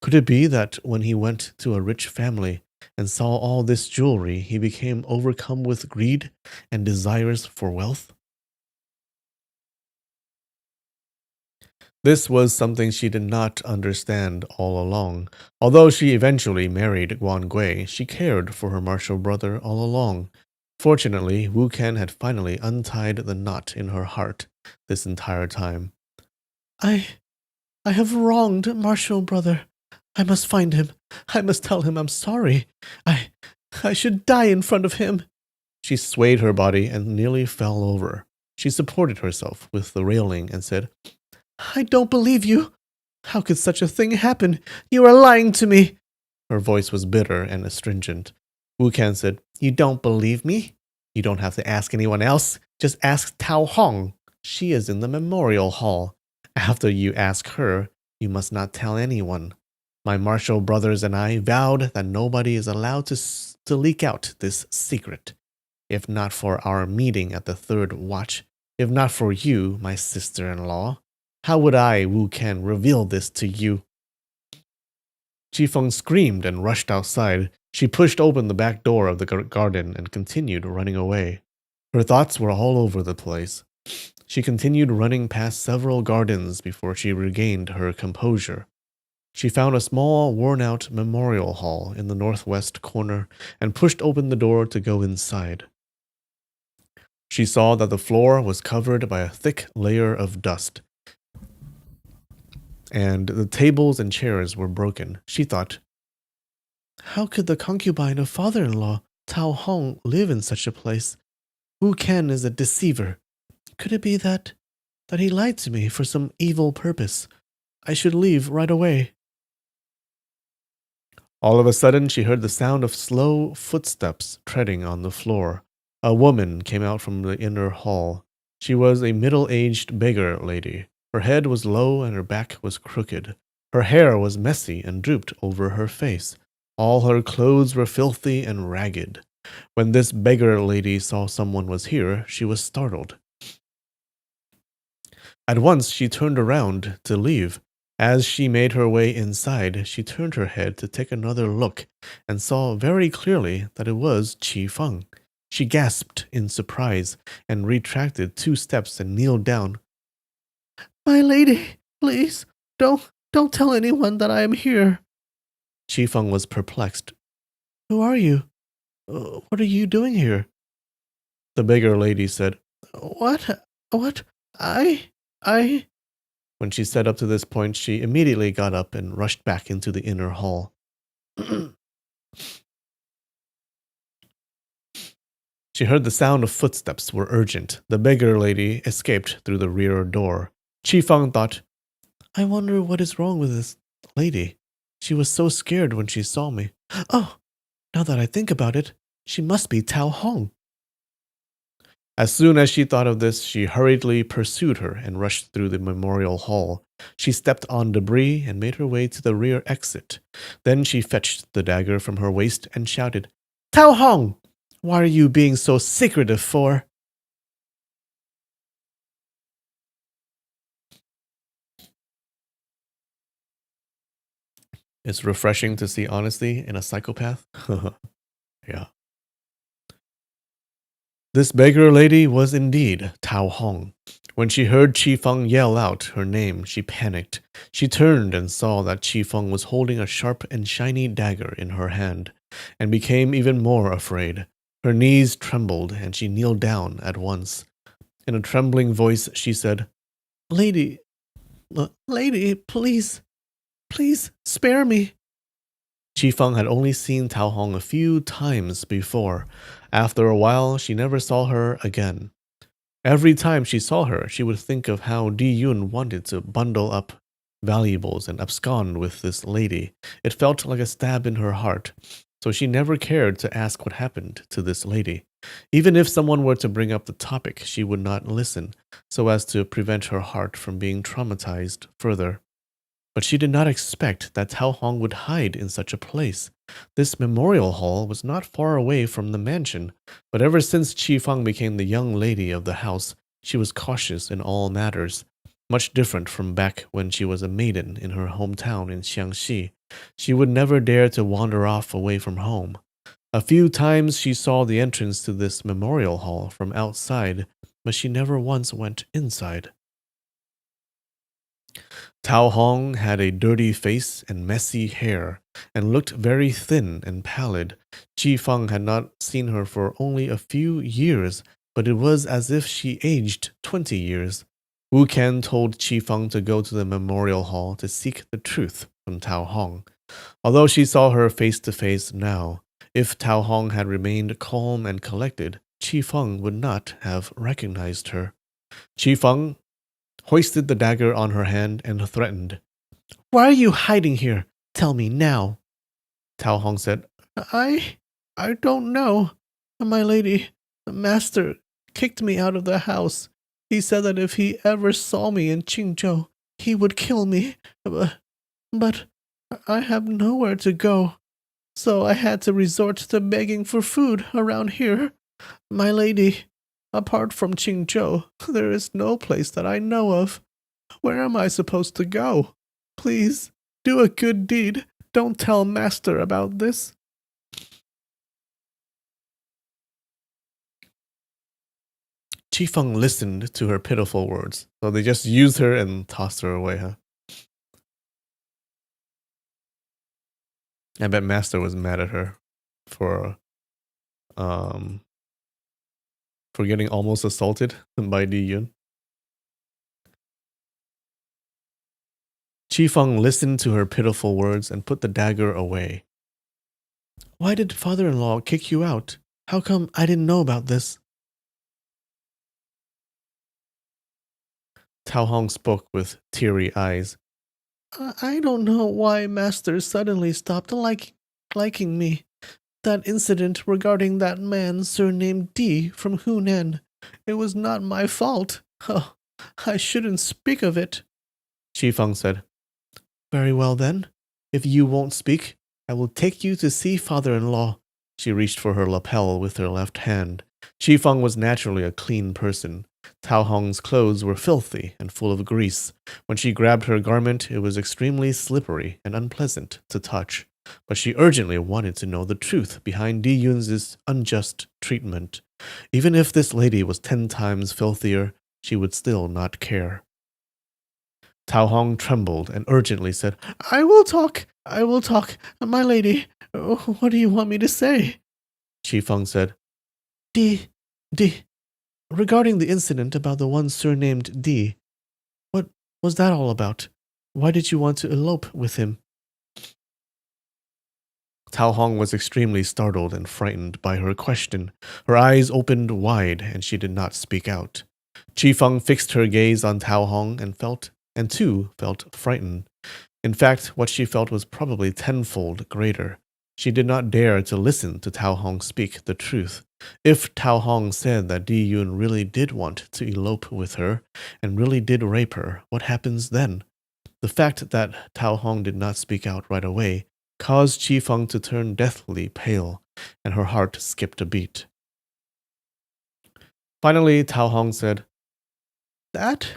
Could it be that when he went to a rich family and saw all this jewelry, he became overcome with greed and desires for wealth? This was something she did not understand all along. Although she eventually married Guan Gui, she cared for her martial brother all along. Fortunately, Wu Ken had finally untied the knot in her heart this entire time. I have wronged martial brother. I must find him. I must tell him I'm sorry. I should die in front of him. She swayed her body and nearly fell over. She supported herself with the railing and said, I don't believe you. How could such a thing happen? You are lying to me. Her voice was bitter and astringent. Wukan said, You don't believe me? You don't have to ask anyone else. Just ask Tao Hong. She is in the memorial hall. After you ask her, you must not tell anyone. My martial brothers and I vowed that nobody is allowed to leak out this secret. If not for our meeting at the third watch, if not for you, my sister-in-law, how would I, Wu Ken, reveal this to you? Qi Feng screamed and rushed outside. She pushed open the back door of the garden and continued running away. Her thoughts were all over the place. She continued running past several gardens before she regained her composure. She found a small, worn-out memorial hall in the northwest corner and pushed open the door to go inside. She saw that the floor was covered by a thick layer of dust, and the tables and chairs were broken. She thought, how could the concubine of father-in-law, Tao Hong, live in such a place? Wu Ken is a deceiver. Could it be that he lied to me for some evil purpose? I should leave right away. All of a sudden, she heard the sound of slow footsteps treading on the floor. A woman came out from the inner hall. She was a middle-aged beggar lady. Her head was low and her back was crooked. Her hair was messy and drooped over her face. All her clothes were filthy and ragged. When this beggar lady saw someone was here, she was startled. At once she turned around to leave. As she made her way inside, she turned her head to take another look and saw very clearly that it was Qi Feng. She gasped in surprise and retracted 2 steps and kneeled down. My lady, please, don't tell anyone that I am here. Qi Feng was perplexed. Who are you? What are you doing here? The beggar lady said, What? I. When she said up to this point, she immediately got up and rushed back into the inner hall. She heard the sound of footsteps were urgent. The beggar lady escaped through the rear door. Qi Feng thought, I wonder what is wrong with this lady. She was so scared when she saw me. Oh, now that I think about it, she must be Tao Hong. As soon as she thought of this, she hurriedly pursued her and rushed through the memorial hall. She stepped on debris and made her way to the rear exit. Then she fetched the dagger from her waist and shouted, Tao Hong! Why are you being so secretive for? It's refreshing to see honesty in a psychopath. Yeah. This beggar lady was indeed Tao Hong. When she heard Qi Feng yell out her name, she panicked. She turned and saw that Qi Feng was holding a sharp and shiny dagger in her hand, and became even more afraid. Her knees trembled, and she kneeled down at once. In a trembling voice, she said, Lady, please, spare me. Qi Feng had only seen Tao Hong a few times before. After a while, she never saw her again. Every time she saw her, she would think of how Di Yun wanted to bundle up valuables and abscond with this lady. It felt like a stab in her heart, so she never cared to ask what happened to this lady. Even if someone were to bring up the topic, she would not listen, so as to prevent her heart from being traumatized further. But she did not expect that Tao Hong would hide in such a place. This memorial hall was not far away from the mansion, but ever since Qi Feng became the young lady of the house, she was cautious in all matters. Much different from back when she was a maiden in her hometown in Xiangxi. She would never dare to wander off away from home. A few times she saw the entrance to this memorial hall from outside, but she never once went inside. Tao Hong had a dirty face and messy hair, and looked very thin and pallid. Qi Feng had not seen her for only a few years, but it was as if she aged 20 years. Wu Ken told Qi Feng to go to the memorial hall to seek the truth from Tao Hong. Although she saw her face to face now, if Tao Hong had remained calm and collected, Qi Feng would not have recognized her. Qi Feng hoisted the dagger on her hand and threatened, Why are you hiding here? Tell me now. Tao Hong said, I don't know. My lady, the master kicked me out of the house. He said that if he ever saw me in Qingzhou, he would kill me. But I have nowhere to go, so I had to resort to begging for food around here. My lady, apart from Qingzhou, there is no place that I know of. Where am I supposed to go? Please, do a good deed. Don't tell Master about this. Qi Feng listened to her pitiful words, so they just used her and tossed her away, huh? I bet Master was mad at her for for getting almost assaulted by Di Yun. Chi Feng listened to her pitiful words and put the dagger away. Why did father-in-law kick you out? How come I didn't know about this? Tao Hong spoke with teary eyes. I don't know why Master suddenly stopped liking me. That incident regarding that man surnamed D from Hunan. It was not my fault. Oh, I shouldn't speak of it. Chi Feng said. Very well then. If you won't speak, I will take you to see father-in-law. She reached for her lapel with her left hand. Chi Feng was naturally a clean person. Tao Hong's clothes were filthy and full of grease. When she grabbed her garment, it was extremely slippery and unpleasant to touch. But she urgently wanted to know the truth behind Di Yun's unjust treatment. Even if this lady was 10 times filthier, she would still not care. Tao Hong trembled and urgently said, I will talk, my lady. What do you want me to say? Chi Feng said, D, regarding the incident about the one surnamed D, what was that all about? Why did you want to elope with him? Tao Hong was extremely startled and frightened by her question. Her eyes opened wide and she did not speak out. Chi Feng fixed her gaze on Tao Hong and too felt frightened. In fact, what she felt was probably tenfold greater. She did not dare to listen to Tao Hong speak the truth. If Tao Hong said that Di Yun really did want to elope with her and really did rape her, what happens then? The fact that Tao Hong did not speak out right away caused Chi Feng to turn deathly pale, and her heart skipped a beat. Finally, Tao Hong said, That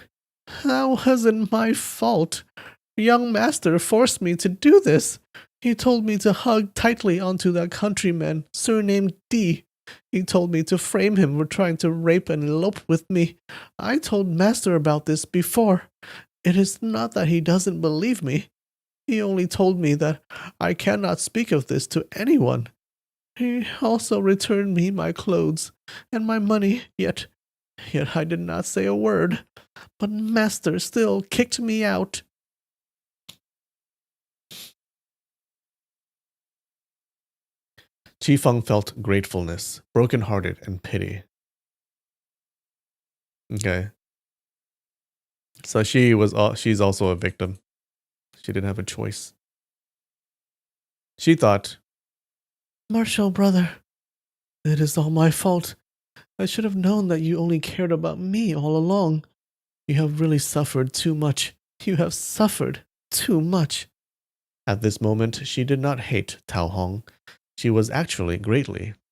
wasn't my fault. Young master forced me to do this. He told me to hug tightly onto that countryman, surnamed D. He told me to frame him for trying to rape and elope with me. I told master about this before. It is not that he doesn't believe me. He only told me that I cannot speak of this to anyone. He also returned me my clothes and my money, yet I did not say a word. But master still kicked me out. Chi Feng felt gratefulness, brokenhearted, and pity. Okay. So she's also a victim. She didn't have a choice. She thought, Marshall, brother, it is all my fault. I should have known that you only cared about me all along. You have really suffered too much. You have suffered too much. At this moment, she did not hate Tao Hong. She was actually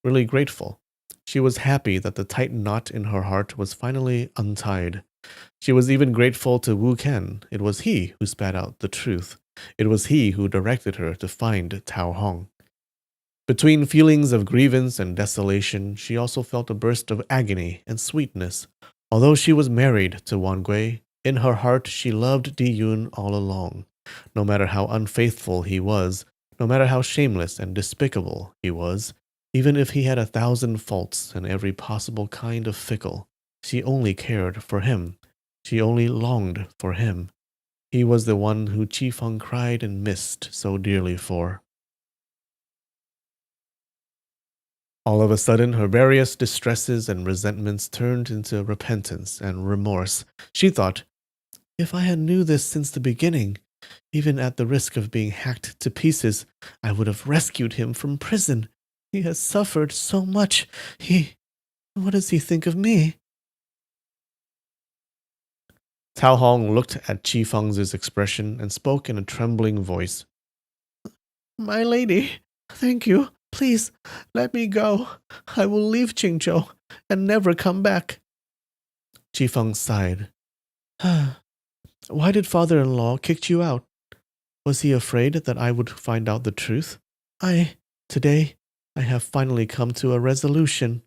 really grateful. She was happy that the tight knot in her heart was finally untied. She was even grateful to Wu Ken. It was he who spat out the truth. It was he who directed her to find Tao Hong. Between feelings of grievance and desolation, she also felt a burst of agony and sweetness. Although she was married to Wan Gui, in her heart she loved Di Yun all along. No matter how unfaithful he was, no matter how shameless and despicable he was, even if he had 1,000 faults and every possible kind of fickle, she only cared for him. She only longed for him. He was the one who Chi Feng cried and missed so dearly for. All of a sudden, her various distresses and resentments turned into repentance and remorse. She thought, if I had knew this since the beginning, even at the risk of being hacked to pieces, I would have rescued him from prison. He has suffered so much. What does he think of me? Tao Hong looked at Chi Feng's expression and spoke in a trembling voice. My lady, thank you. Please, let me go. I will leave Qingzhou and never come back. Chi Feng sighed. Why did father-in-law kick you out? Was he afraid that I would find out the truth? Today, I have finally come to a resolution.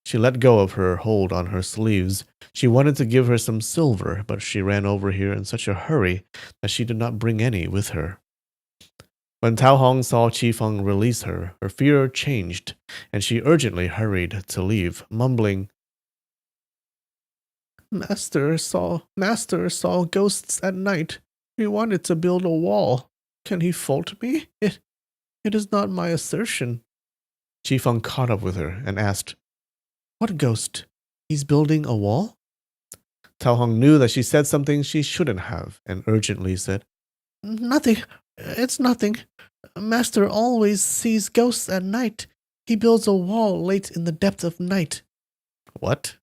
She let go of her hold on her sleeves. She wanted to give her some silver, but she ran over here in such a hurry that she did not bring any with her. When Tao Hong saw Chi Feng release her, her fear changed, and she urgently hurried to leave, mumbling, Master saw ghosts at night. He wanted to build a wall. Can he fault me? It is not my assertion. Qifeng caught up with her and asked, What ghost? He's building a wall? Tao Hong knew that she said something she shouldn't have and urgently said, Nothing. It's nothing. Master always sees ghosts at night. He builds a wall late in the depth of night. What?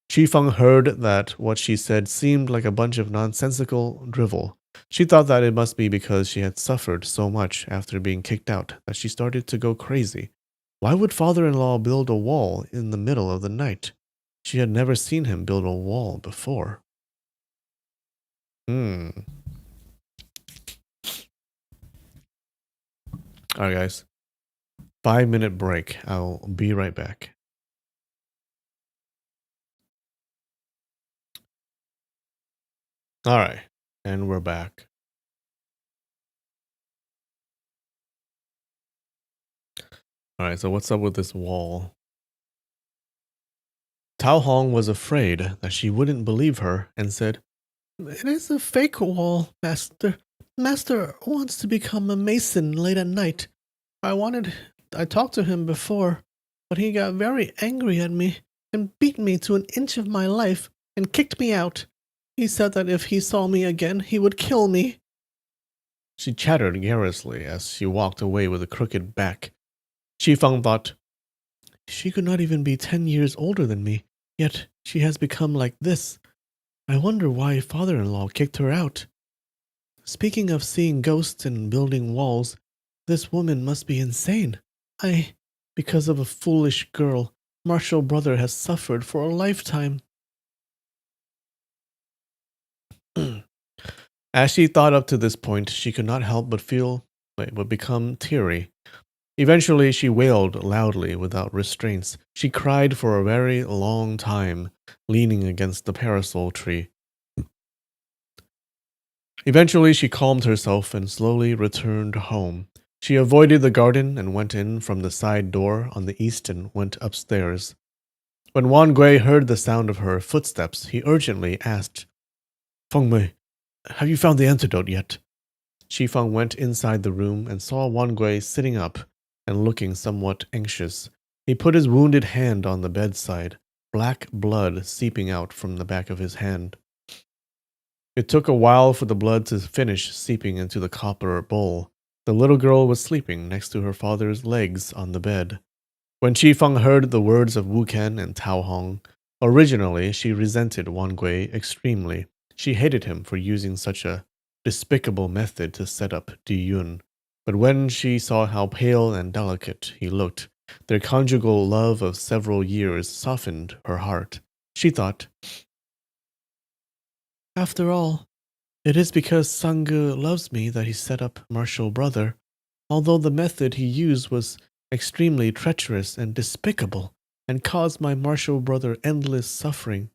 Qifeng heard that what she said seemed like a bunch of nonsensical drivel. She thought that it must be because she had suffered so much after being kicked out that she started to go crazy. Why would father-in-law build a wall in the middle of the night? She had never seen him build a wall before. Alright, guys. 5-minute break. I'll be right back. Alright, and we're back. Alright, so what's up with this wall? Tao Hong was afraid that she wouldn't believe her and said, It is a fake wall, Master. Master wants to become a mason late at night. I talked to him before, but he got very angry at me and beat me to an inch of my life and kicked me out. He said that if he saw me again, he would kill me. She chattered garrulously as she walked away with a crooked back. Qifeng thought, She could not even be 10 years older than me, yet she has become like this. I wonder why father-in-law kicked her out. Speaking of seeing ghosts and building walls, this woman must be insane. Because of a foolish girl, Marshall brother has suffered for a lifetime. As she thought up to this point, she could not help but become teary. Eventually, she wailed loudly without restraints. She cried for a very long time, leaning against the parasol tree. Eventually, she calmed herself and slowly returned home. She avoided the garden and went in from the side door on the east and went upstairs. When Wan Gui heard the sound of her footsteps, he urgently asked, Feng Mei, have you found the antidote yet? Qifeng went inside the room and saw Wan Gui sitting up and looking somewhat anxious. He put his wounded hand on the bedside, black blood seeping out from the back of his hand. It took a while for the blood to finish seeping into the copper bowl. The little girl was sleeping next to her father's legs on the bed. When Qifeng heard the words of Wu Ken and Tao Hong, originally she resented Wan Gui extremely. She hated him for using such a despicable method to set up Di Yun. But when she saw how pale and delicate he looked, their conjugal love of several years softened her heart. She thought, After all, it is because Sange loves me that he set up Marshall brother, although the method he used was extremely treacherous and despicable, and caused my Marshall brother endless suffering.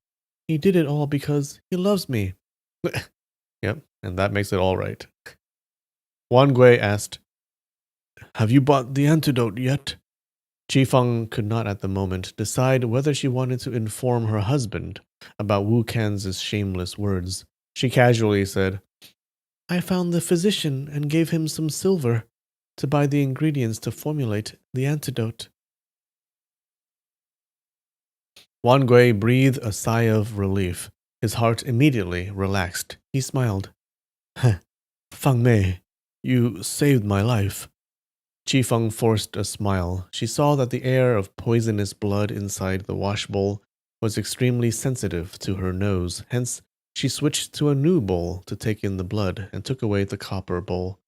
He did it all because he loves me. Yep, and that makes it all right. Wan Gui asked, Have you bought the antidote yet? Qifeng could not at the moment decide whether she wanted to inform her husband about Wu Kan's shameless words. She casually said, I found the physician and gave him some silver to buy the ingredients to formulate the antidote. Wan Gui breathed a sigh of relief. His heart immediately relaxed. He smiled. Feng Mei, you saved my life. Qifeng forced a smile. She saw that the air of poisonous blood inside the washbowl was extremely sensitive to her nose. Hence, she switched to a new bowl to take in the blood and took away the copper bowl.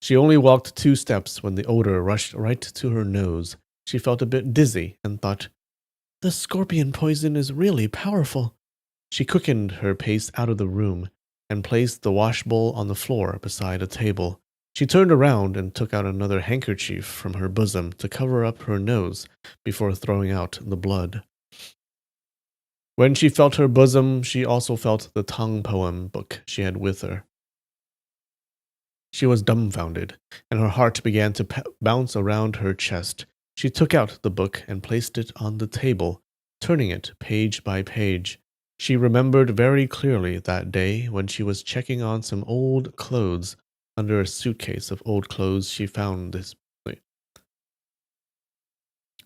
She only walked 2 steps when the odor rushed right to her nose. She felt a bit dizzy and thought, The scorpion poison is really powerful. She quickened her pace out of the room and placed the washbowl on the floor beside a table. She turned around and took out another handkerchief from her bosom to cover up her nose before throwing out the blood. When she felt her bosom, she also felt the Tang poem book she had with her. She was dumbfounded, and her heart began to bounce around her chest. She took out the book and placed it on the table, turning it page by page. She remembered very clearly that day when she was checking on some old clothes. Under a suitcase of old clothes, she found this.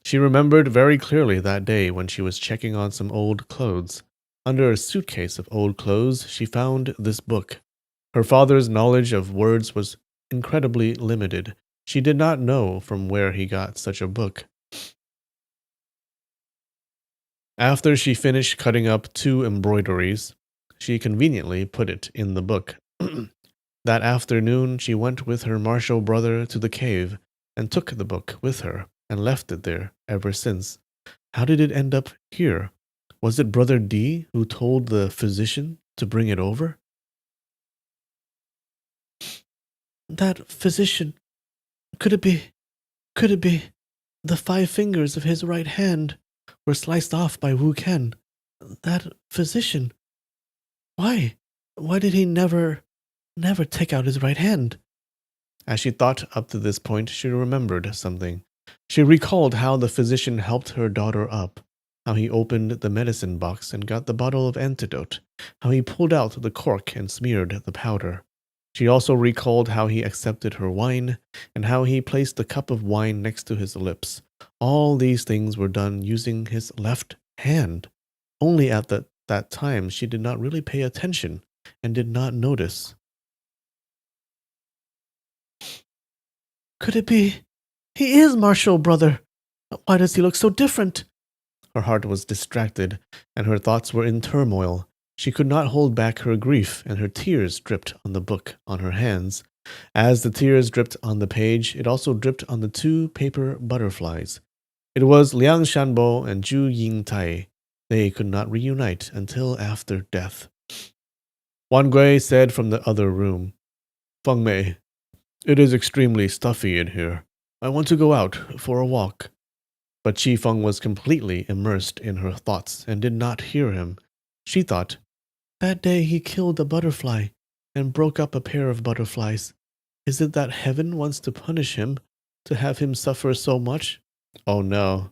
She remembered very clearly that day when she was checking on some old clothes. Under a suitcase of old clothes, she found this book. Her father's knowledge of words was incredibly limited. She did not know from where he got such a book. After she finished cutting up 2 embroideries, she conveniently put it in the book. That afternoon, she went with her martial brother to the cave and took the book with her and left it there ever since. How did it end up here? Was it Brother D who told the physician to bring it over? That physician. Could it be? Could it be? The 5 fingers of his right hand were sliced off by Wu Ken. That physician. Why? Why did he never take out his right hand? As she thought up to this point, she remembered something. She recalled how the physician helped her daughter up, how he opened the medicine box and got the bottle of antidote, how he pulled out the cork and smeared the powder. She also recalled how he accepted her wine, and how he placed the cup of wine next to his lips. All these things were done using his left hand. Only at that time she did not really pay attention and did not notice. Could it be? He is Marshall, brother. Why does he look so different? Her heart was distracted, and her thoughts were in turmoil. She could not hold back her grief, and her tears dripped on the book on her hands. As the tears dripped on the page, it also dripped on the 2 paper butterflies. It was Liang Shanbo and Zhu Yingtai. They could not reunite until after death. Wan Gui said from the other room, Feng Mei, it is extremely stuffy in here. I want to go out for a walk. But Qi Feng was completely immersed in her thoughts and did not hear him. She thought, that day he killed a butterfly and broke up a pair of butterflies. Is it that heaven wants to punish him, to have him suffer so much? Oh no,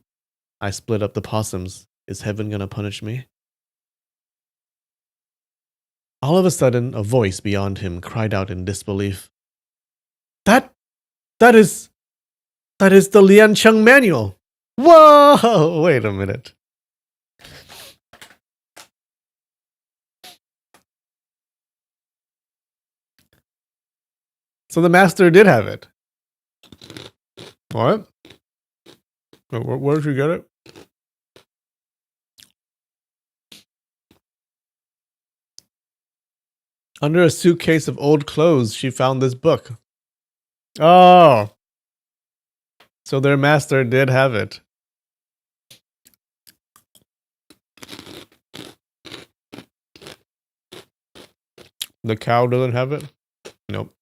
I split up the possums. Is heaven gonna punish me? All of a sudden, a voice beyond him cried out in disbelief. That is the Liancheng manual. Whoa! Wait a minute. So the master did have it. What? Where did you get it? Under a suitcase of old clothes, she found this book. Oh. So their master did have it. The cow doesn't have it? Nope.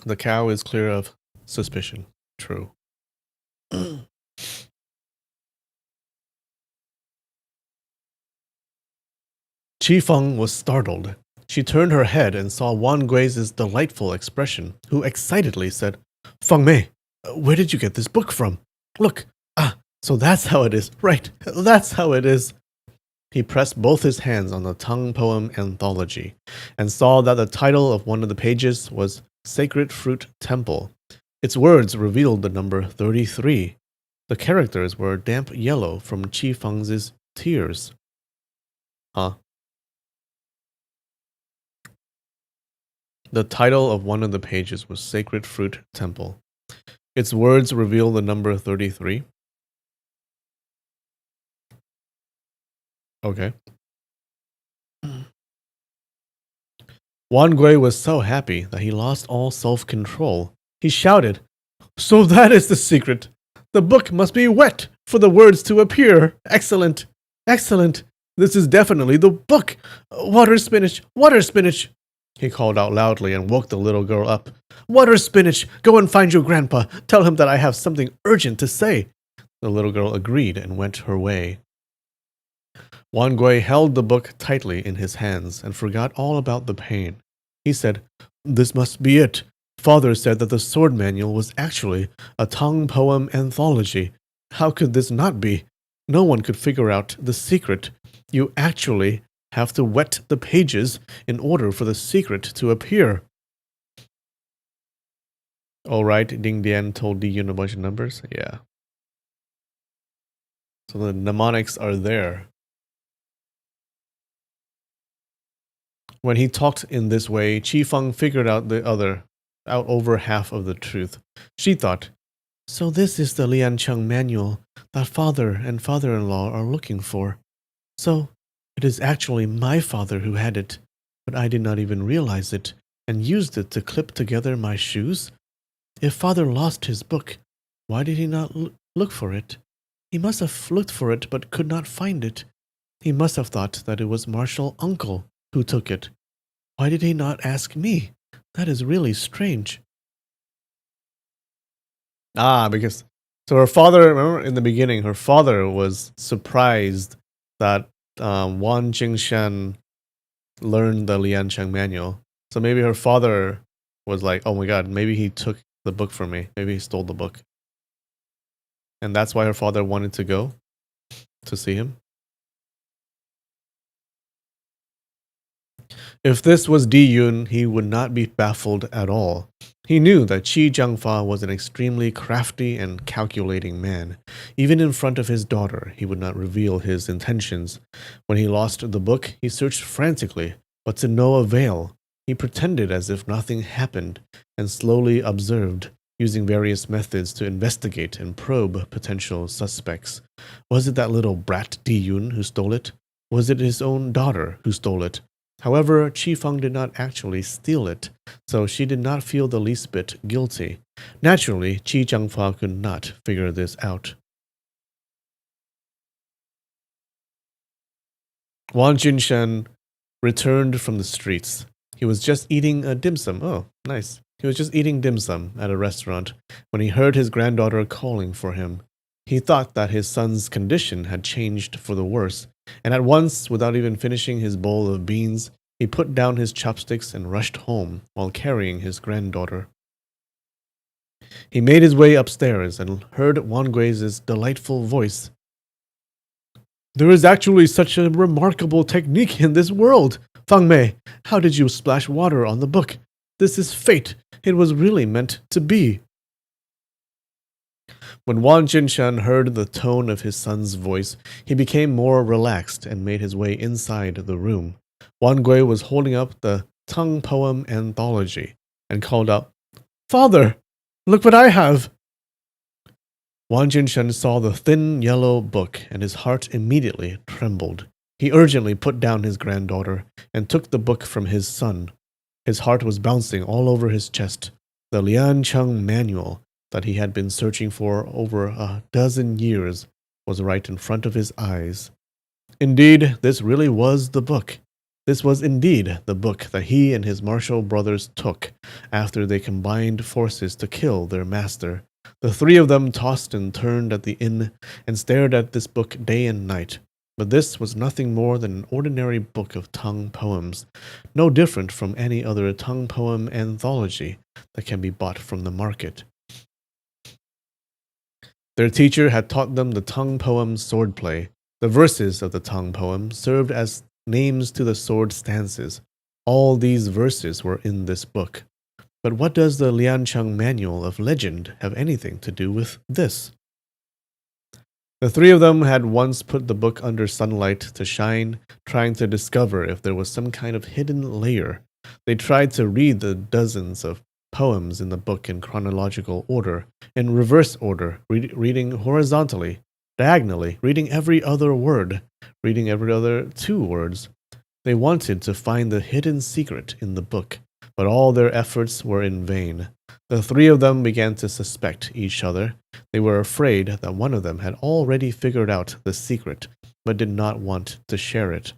The cow is clear of suspicion. True. Qi Feng was startled. She turned her head and saw Wan Gui's delightful expression, who excitedly said, Feng Mei, where did you get this book from? Look, so that's how it is. Right, that's how it is. He pressed both his hands on the Tang Poem Anthology and saw that the title of one of the pages was Sacred Fruit Temple. Its words revealed the number 33. The characters were damp yellow from Qi Feng's tears. Huh? The title of one of the pages was Sacred Fruit Temple. Its words reveal the number 33. Okay. Wan Gui was so happy that he lost all self-control. He shouted, So that is the secret! The book must be wet for the words to appear! Excellent! Excellent! This is definitely the book! Water spinach! Water spinach! He called out loudly and woke the little girl up. Water spinach! Go and find your grandpa. Tell him that I have something urgent to say. The little girl agreed and went her way. Wan Gui held the book tightly in his hands and forgot all about the pain. He said, This must be it. Father said that the sword manual was actually a Tang poem anthology. How could this not be? No one could figure out the secret. You actually have to wet the pages in order for the secret to appear. All right, Ding Dian told Di Yun a bunch of numbers. Yeah. So the mnemonics are there. When he talked in this way, Qi Feng figured out over half of the truth. She thought, so this is the Liancheng manual that father and father-in-law are looking for. So it is actually my father who had it, but I did not even realize it and used it to clip together my shoes. If father lost his book, why did he not look for it? He must have looked for it but could not find it. He must have thought that it was Marshal Uncle who took it. Why did he not ask me? That is really strange. Because so her father, remember in the beginning, her father was surprised that Wan Jingshan learned the Liancheng manual. So maybe her father was like, oh my god, maybe he took the book from me. Maybe he stole the book. And that's why her father wanted to go to see him. If this was Di Yun, he would not be baffled at all. He knew that Qi Jiangfa was an extremely crafty and calculating man. Even in front of his daughter, he would not reveal his intentions. When he lost the book, he searched frantically, but to no avail. He pretended as if nothing happened, and slowly observed, using various methods to investigate and probe potential suspects. Was it that little brat Di Yun who stole it? Was it his own daughter who stole it? However, Qi Feng did not actually steal it, so she did not feel the least bit guilty. Naturally, Qi Jiangfa could not figure this out. Wang Junshan returned from the streets. He was just eating a dim sum. Oh, nice. He was just eating dim sum at a restaurant when he heard his granddaughter calling for him. He thought that his son's condition had changed for the worse, and at once, without even finishing his bowl of beans, he put down his chopsticks and rushed home while carrying his granddaughter. He made his way upstairs and heard Wan Gui's delightful voice. There is actually such a remarkable technique in this world. Fang Mei, how did you splash water on the book? This is fate. It was really meant to be. When Wan Jinshan heard the tone of his son's voice, he became more relaxed and made his way inside the room. Wan Gui was holding up the Tang poem anthology and called out, Father, look what I have! Wan Jinshan saw the thin yellow book and his heart immediately trembled. He urgently put down his granddaughter and took the book from his son. His heart was bouncing all over his chest. The Liancheng manual that he had been searching for over a dozen years was right in front of his eyes. Indeed, this really was the book. This was indeed the book that he and his martial brothers took after they combined forces to kill their master. The three of them tossed and turned at the inn and stared at this book day and night. But this was nothing more than an ordinary book of Tang poems, no different from any other Tang poem anthology that can be bought from the market. Their teacher had taught them the Tang poem swordplay. The verses of the Tang poem served as names to the sword stances. All these verses were in this book. But what does the Liancheng manual of legend have anything to do with this? The three of them had once put the book under sunlight to shine, trying to discover if there was some kind of hidden layer. They tried to read the dozens of poems in the book in chronological order, in reverse order, reading horizontally, diagonally, reading every other word, reading every other 2 words. They wanted to find the hidden secret in the book, but all their efforts were in vain. The three of them began to suspect each other. They were afraid that one of them had already figured out the secret, but did not want to share it.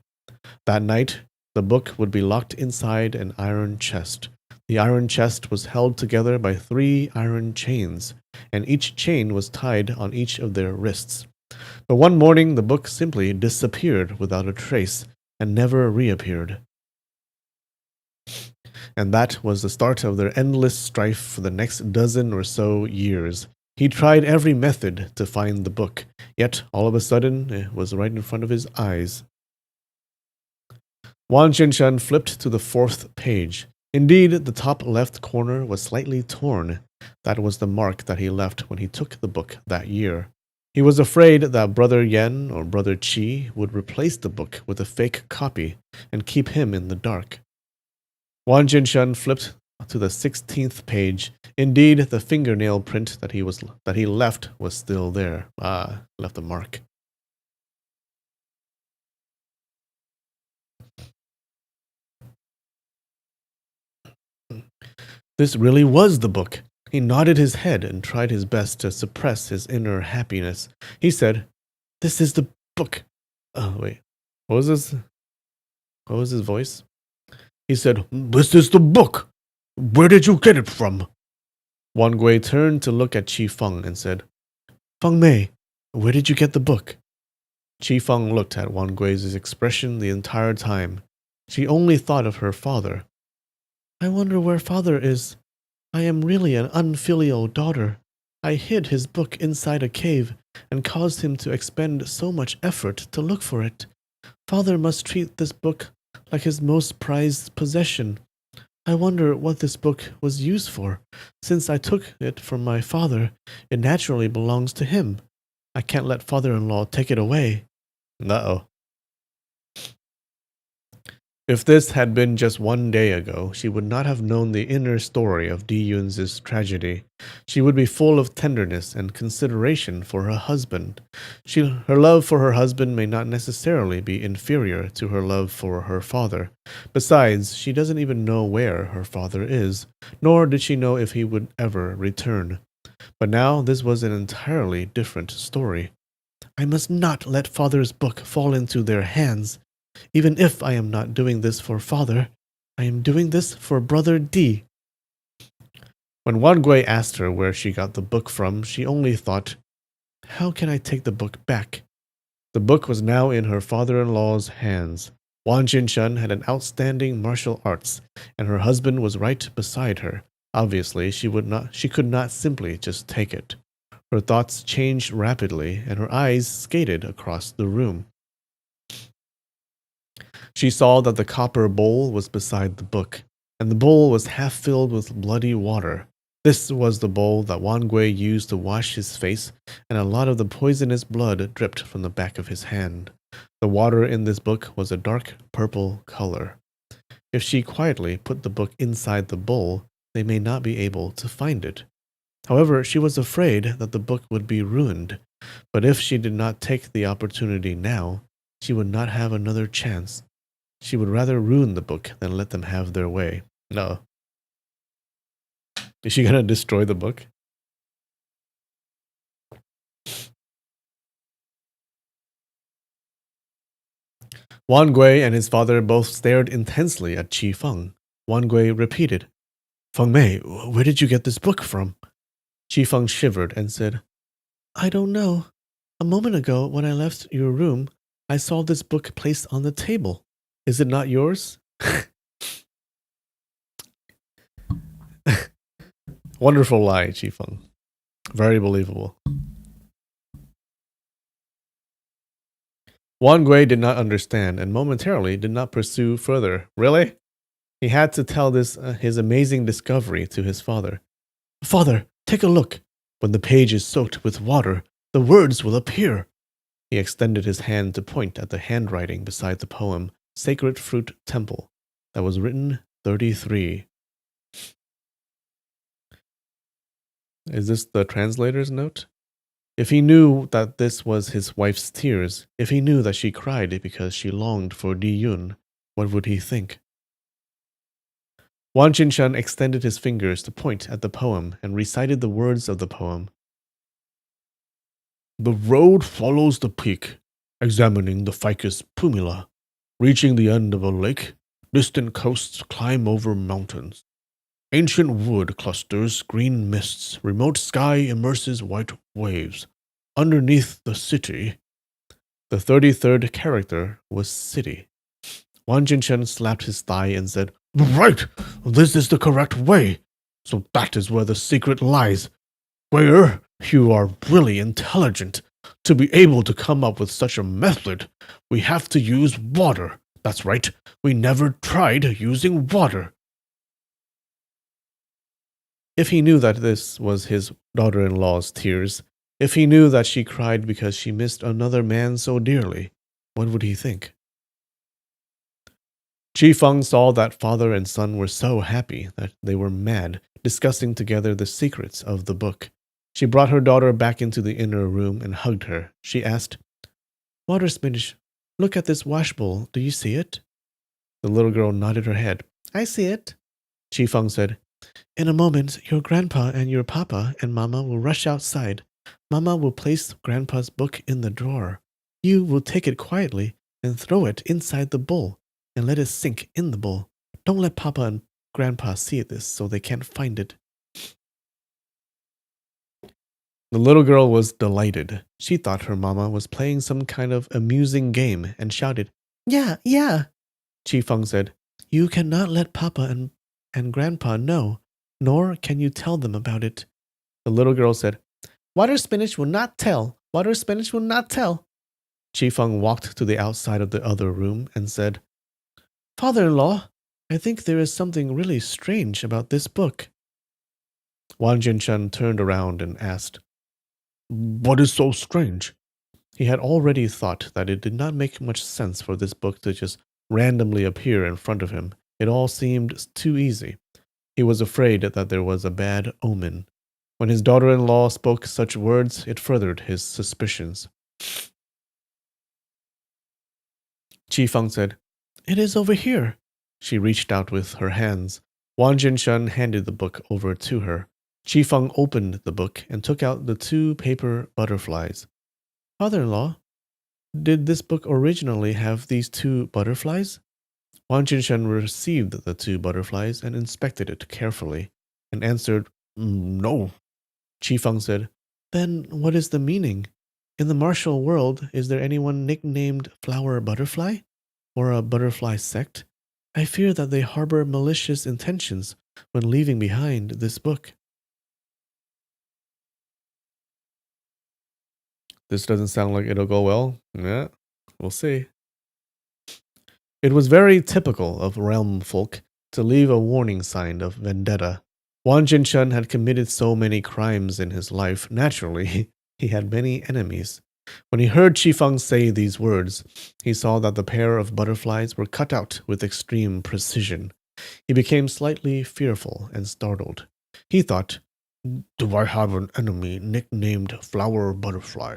That night, The book would be locked inside an iron chest. The iron chest was held together by 3 iron chains, and each chain was tied on each of their wrists. But one morning the book simply disappeared without a trace and never reappeared. And that was the start of their endless strife for the next dozen or so years. He tried every method to find the book, yet all of a sudden it was right in front of his eyes. Wang Jinshan flipped to the 4th page. Indeed, the top left corner was slightly torn. That was the mark that he left when he took the book that year. He was afraid that Brother Yen or Brother Qi would replace the book with a fake copy and keep him in the dark. Wang Jinshan flipped to the 16th page. Indeed, the fingernail print that he left was still there. Left a mark. This really was the book. He nodded his head and tried his best to suppress his inner happiness. He said, "This is the book." Oh, wait. What was this? What was his voice? He said, "This is the book. Where did you get it from?" Wan Gui turned to look at Qi Feng and said, "Feng Mei, where did you get the book?" Qi Feng looked at Wan Gui's expression the entire time. She only thought of her father. "I wonder where father is. I am really an unfilial daughter. I hid his book inside a cave and caused him to expend so much effort to look for it. Father must treat this book like his most prized possession. I wonder what this book was used for. Since I took it from my father, it naturally belongs to him. I can't let father-in-law take it away." Uh-oh. If this had been just one day ago, she would not have known the inner story of Di Yun's tragedy. She would be full of tenderness and consideration for her husband. Her love for her husband may not necessarily be inferior to her love for her father. Besides, she doesn't even know where her father is, nor did she know if he would ever return. But now this was an entirely different story. "I must not let father's book fall into their hands. Even if I am not doing this for father, I am doing this for brother Di." When Wan Gui asked her where she got the book from, she only thought, "How can I take the book back?" The book was now in her father-in-law's hands. Wang Jinshan had an outstanding martial arts, and her husband was right beside her. Obviously, she could not simply just take it. Her thoughts changed rapidly, and her eyes skated across the room. She saw that the copper bowl was beside the book, and the bowl was half filled with bloody water. This was the bowl that Wan Gui used to wash his face, and a lot of the poisonous blood dripped from the back of his hand. The water in this book was a dark purple color. If she quietly put the book inside the bowl, they may not be able to find it. However, she was afraid that the book would be ruined, but if she did not take the opportunity now, she would not have another chance. She would rather ruin the book than let them have their way. No. Is she gonna destroy the book? Wan Gui and his father both stared intensely at Qi Feng. Wan Gui repeated, "Feng Mei, where did you get this book from?" Qi Feng shivered and said, "I don't know. A moment ago, when I left your room, I saw this book placed on the table. Is it not yours?" Wonderful lie, Qi Feng. Very believable. Wan Gui did not understand and momentarily did not pursue further. Really? He had to tell his amazing discovery to his father. "Father, take a look. When the page is soaked with water, the words will appear." He extended his hand to point at the handwriting beside the poem Sacred Fruit Temple that was written 33. Is this the translator's note? If he knew that this was his wife's tears, if he knew that she cried because she longed for Di Yun, what would he think? Wan Jinshan extended his fingers to point at the poem and recited the words of the poem. "The road follows the peak, examining the ficus pumila. Reaching the end of a lake, Distant coasts climb over mountains. Ancient wood clusters green mists. Remote sky immerses white waves. Underneath the city, the 33rd character was city. Wang Jinshen slapped his thigh and said, Right! This is the correct way. So that is where the secret lies. Where you are really intelligent. To be able to come up with such a method, we have to use water. That's right. We never tried using water. If he knew that this was his daughter-in-law's tears, if he knew that she cried because she missed another man so dearly, what would he think? Chi Feng saw that father and son were so happy that they were mad, discussing together the secrets of the book. She brought her daughter back into the inner room and hugged her. She asked, Water Spinach, look at this washbowl. Do you see it? The little girl nodded her head. I see it. Chi Feng said, In a moment, your grandpa and your papa and mama will rush outside. Mama will place grandpa's book in the drawer. You will take it quietly and throw it inside the bowl and let it sink in the bowl. Don't let papa and grandpa see this so they can't find it. The little girl was delighted. She thought her mama was playing some kind of amusing game and shouted, Yeah, yeah. Chi Feng said, You cannot let papa and grandpa know, nor can you tell them about it. The little girl said, Water Spinach will not tell. Water Spinach will not tell. Chi Feng walked to the outside of the other room and said, Father-in-law, I think there is something really strange about this book. Wang Jinshen turned around and asked, What is so strange? He had already thought that it did not make much sense for this book to just randomly appear in front of him. It all seemed too easy. He was afraid that there was a bad omen. When his daughter-in-law spoke such words, it furthered his suspicions. Chi Feng said, It is over here. She reached out with her hands. Wang Jinshen handed the book over to her. Chi Feng opened the book and took out the 2 paper butterflies. Father-in-law, did this book originally have these 2 butterflies? Wang Jinshen received the 2 butterflies and inspected it carefully, and answered, No. Chi Feng said, Then what is the meaning? In the martial world, is there anyone nicknamed Flower Butterfly? Or a butterfly sect? I fear that they harbor malicious intentions when leaving behind this book. This doesn't sound like it'll go well. Yeah, we'll see. It was very typical of realm folk to leave a warning sign of vendetta. Wang Jinshen had committed so many crimes in his life, naturally, he had many enemies. When he heard Chi Feng say these words, he saw that the pair of butterflies were cut out with extreme precision. He became slightly fearful and startled. He thought, Do I have an enemy nicknamed Flower Butterfly?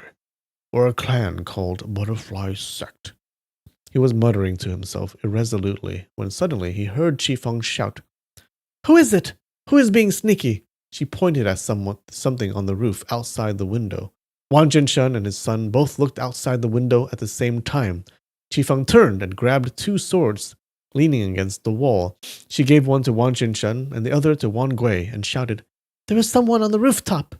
Or a clan called Butterfly Sect? He was muttering to himself irresolutely when suddenly he heard Chi Feng shout, Who is it? Who is being sneaky? She pointed at something on the roof outside the window. Wang Jinshen and his son both looked outside the window at the same time. Chi Feng turned and grabbed 2 swords, leaning against the wall. She gave one to Wang Jinshen and the other to Wang Gui and shouted, There is someone on the rooftop!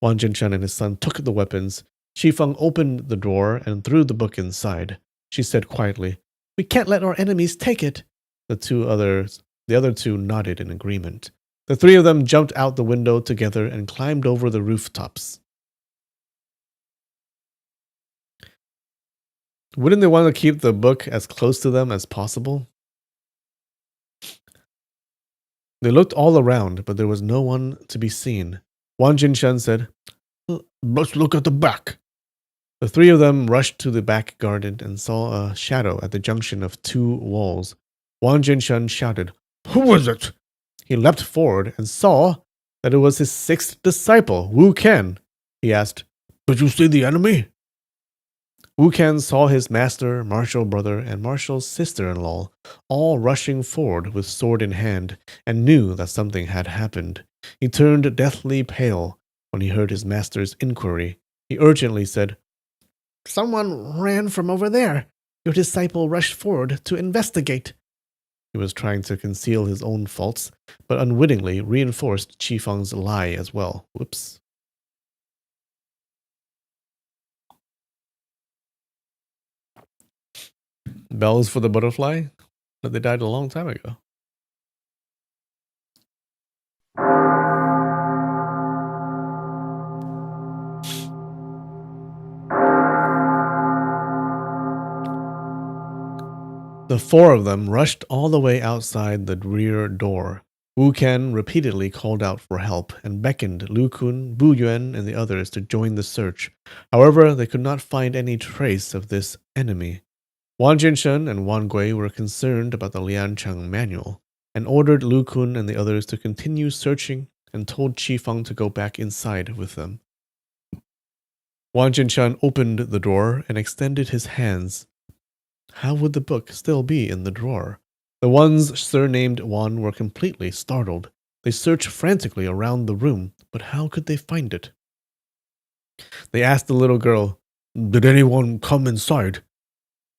Wang Jinshen and his son took the weapons. Chi Feng opened the drawer and threw the book inside. She said quietly, We can't let our enemies take it. The other 2 nodded in agreement. The 3 of them jumped out the window together and climbed over the rooftops. Wouldn't they want to keep the book as close to them as possible? They looked all around, but there was no one to be seen. Wang Jinshen said, Let's look at the back. The 3 of them rushed to the back garden and saw a shadow at the junction of 2 walls. Wang Jinshen shouted, Who is it? He leapt forward and saw that it was his 6th disciple, Wu Ken. He asked, Did you see the enemy? Wu Ken saw his master, martial brother, and martial sister-in-law all rushing forward with sword in hand and knew that something had happened. He turned deathly pale when he heard his master's inquiry. He urgently said, Someone ran from over there. Your disciple rushed forward to investigate. He was trying to conceal his own faults, but unwittingly reinforced Qifeng's lie as well. Whoops. Bells for the butterfly? But they died a long time ago. The four of them rushed all the way outside the rear door. Wu Ken repeatedly called out for help and beckoned Lu Kun, Bu Yuan, and the others to join the search. However, they could not find any trace of this enemy. Wang Jinshen and Wang Gui were concerned about the Liancheng manual and ordered Lu Kun and the others to continue searching and told Qifeng to go back inside with them. Wang Jinshan opened the drawer and extended his hands. How would the book still be in the drawer? The ones surnamed Wan were completely startled. They searched frantically around the room, but how could they find it? They asked the little girl, "Did anyone come inside?"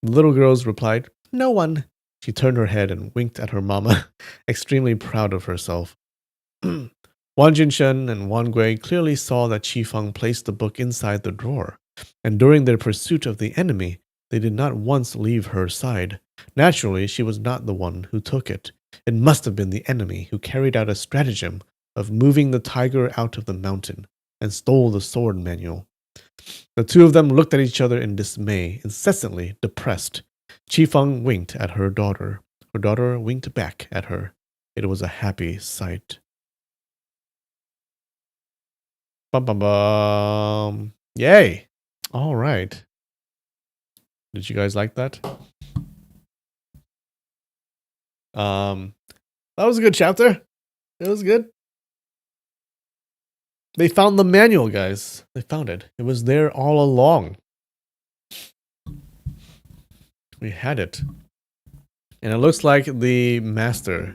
The little girls replied, "No one." She turned her head and winked at her mama, extremely proud of herself. Wang Jinshen and Wang Gui clearly saw that Qifeng placed the book inside the drawer, and during their pursuit of the enemy, they did not once leave her side. Naturally, she was not the one who took it. It must have been the enemy who carried out a stratagem of moving the tiger out of the mountain and stole the sword manual. The two of them looked at each other in dismay, incessantly depressed. Qifeng winked at her daughter. Her daughter winked back at her. It was a happy sight. Bum bum bum. Yay! All right. Did you guys like that? That was a good chapter. It was good. They found the manual, guys. They found it. It was there all along. We had it. And it looks like the master,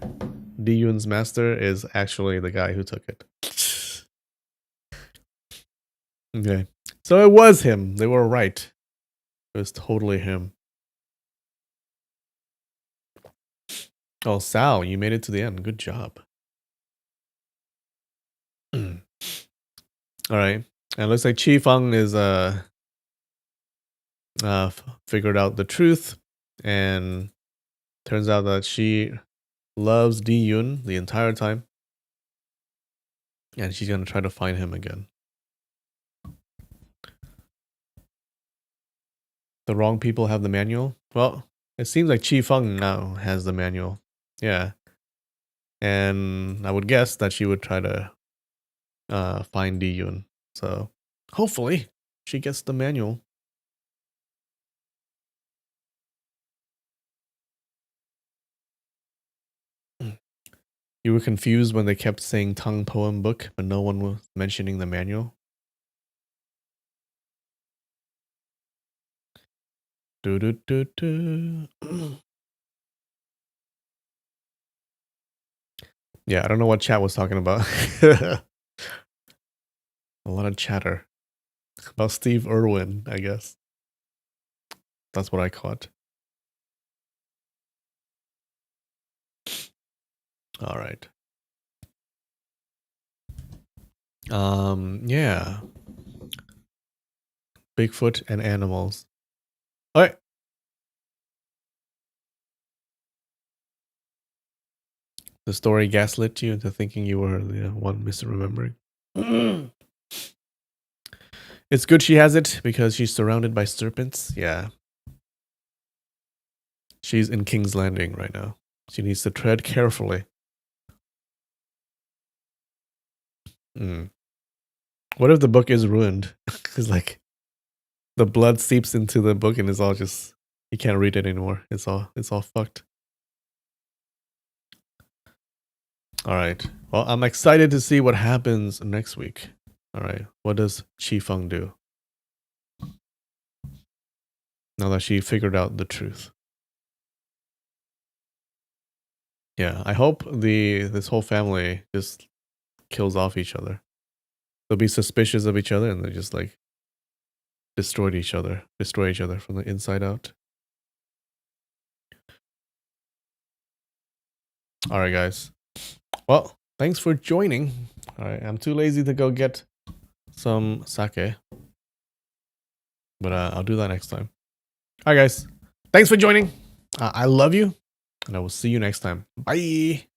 Di Yun's master, is actually the guy who took it. Okay. So it was him. They were right. It was totally him. Oh, Sal, you made it to the end. Good job. All right. And it looks like Qifeng is figured out the truth, and turns out that she loves Di Yun the entire time, and she's gonna try to find him again. The wrong people have the manual. Well, it seems like Qifeng now has the manual. Yeah, and I would guess that she would try to find Di Yun. So hopefully she gets the manual. You were confused when they kept saying tongue poem book, but no one was mentioning the manual. Do do do do. Yeah, I don't know what chat was talking about. A lot of chatter about Steve Irwin, I guess. That's what I caught. All right. Yeah. Bigfoot and animals. All right. The story gaslit you into thinking you were the one misremembering. It's good she has it because she's surrounded by serpents. Yeah. She's in King's Landing right now. She needs to tread carefully. What if the book is ruined? It's like the blood seeps into the book and it's all just, you can't read it anymore. It's all fucked. All right. Well, I'm excited to see what happens next week. All right. What does Qifeng do now that she figured out the truth? Yeah, I hope this whole family just kills off each other. They'll be suspicious of each other and they just like destroy each other from the inside out. All right, guys. Well, thanks for joining. All right, I'm too lazy to go get some sake, but I'll do that next time. All right, guys. Thanks for joining. I love you, and I will see you next time. Bye.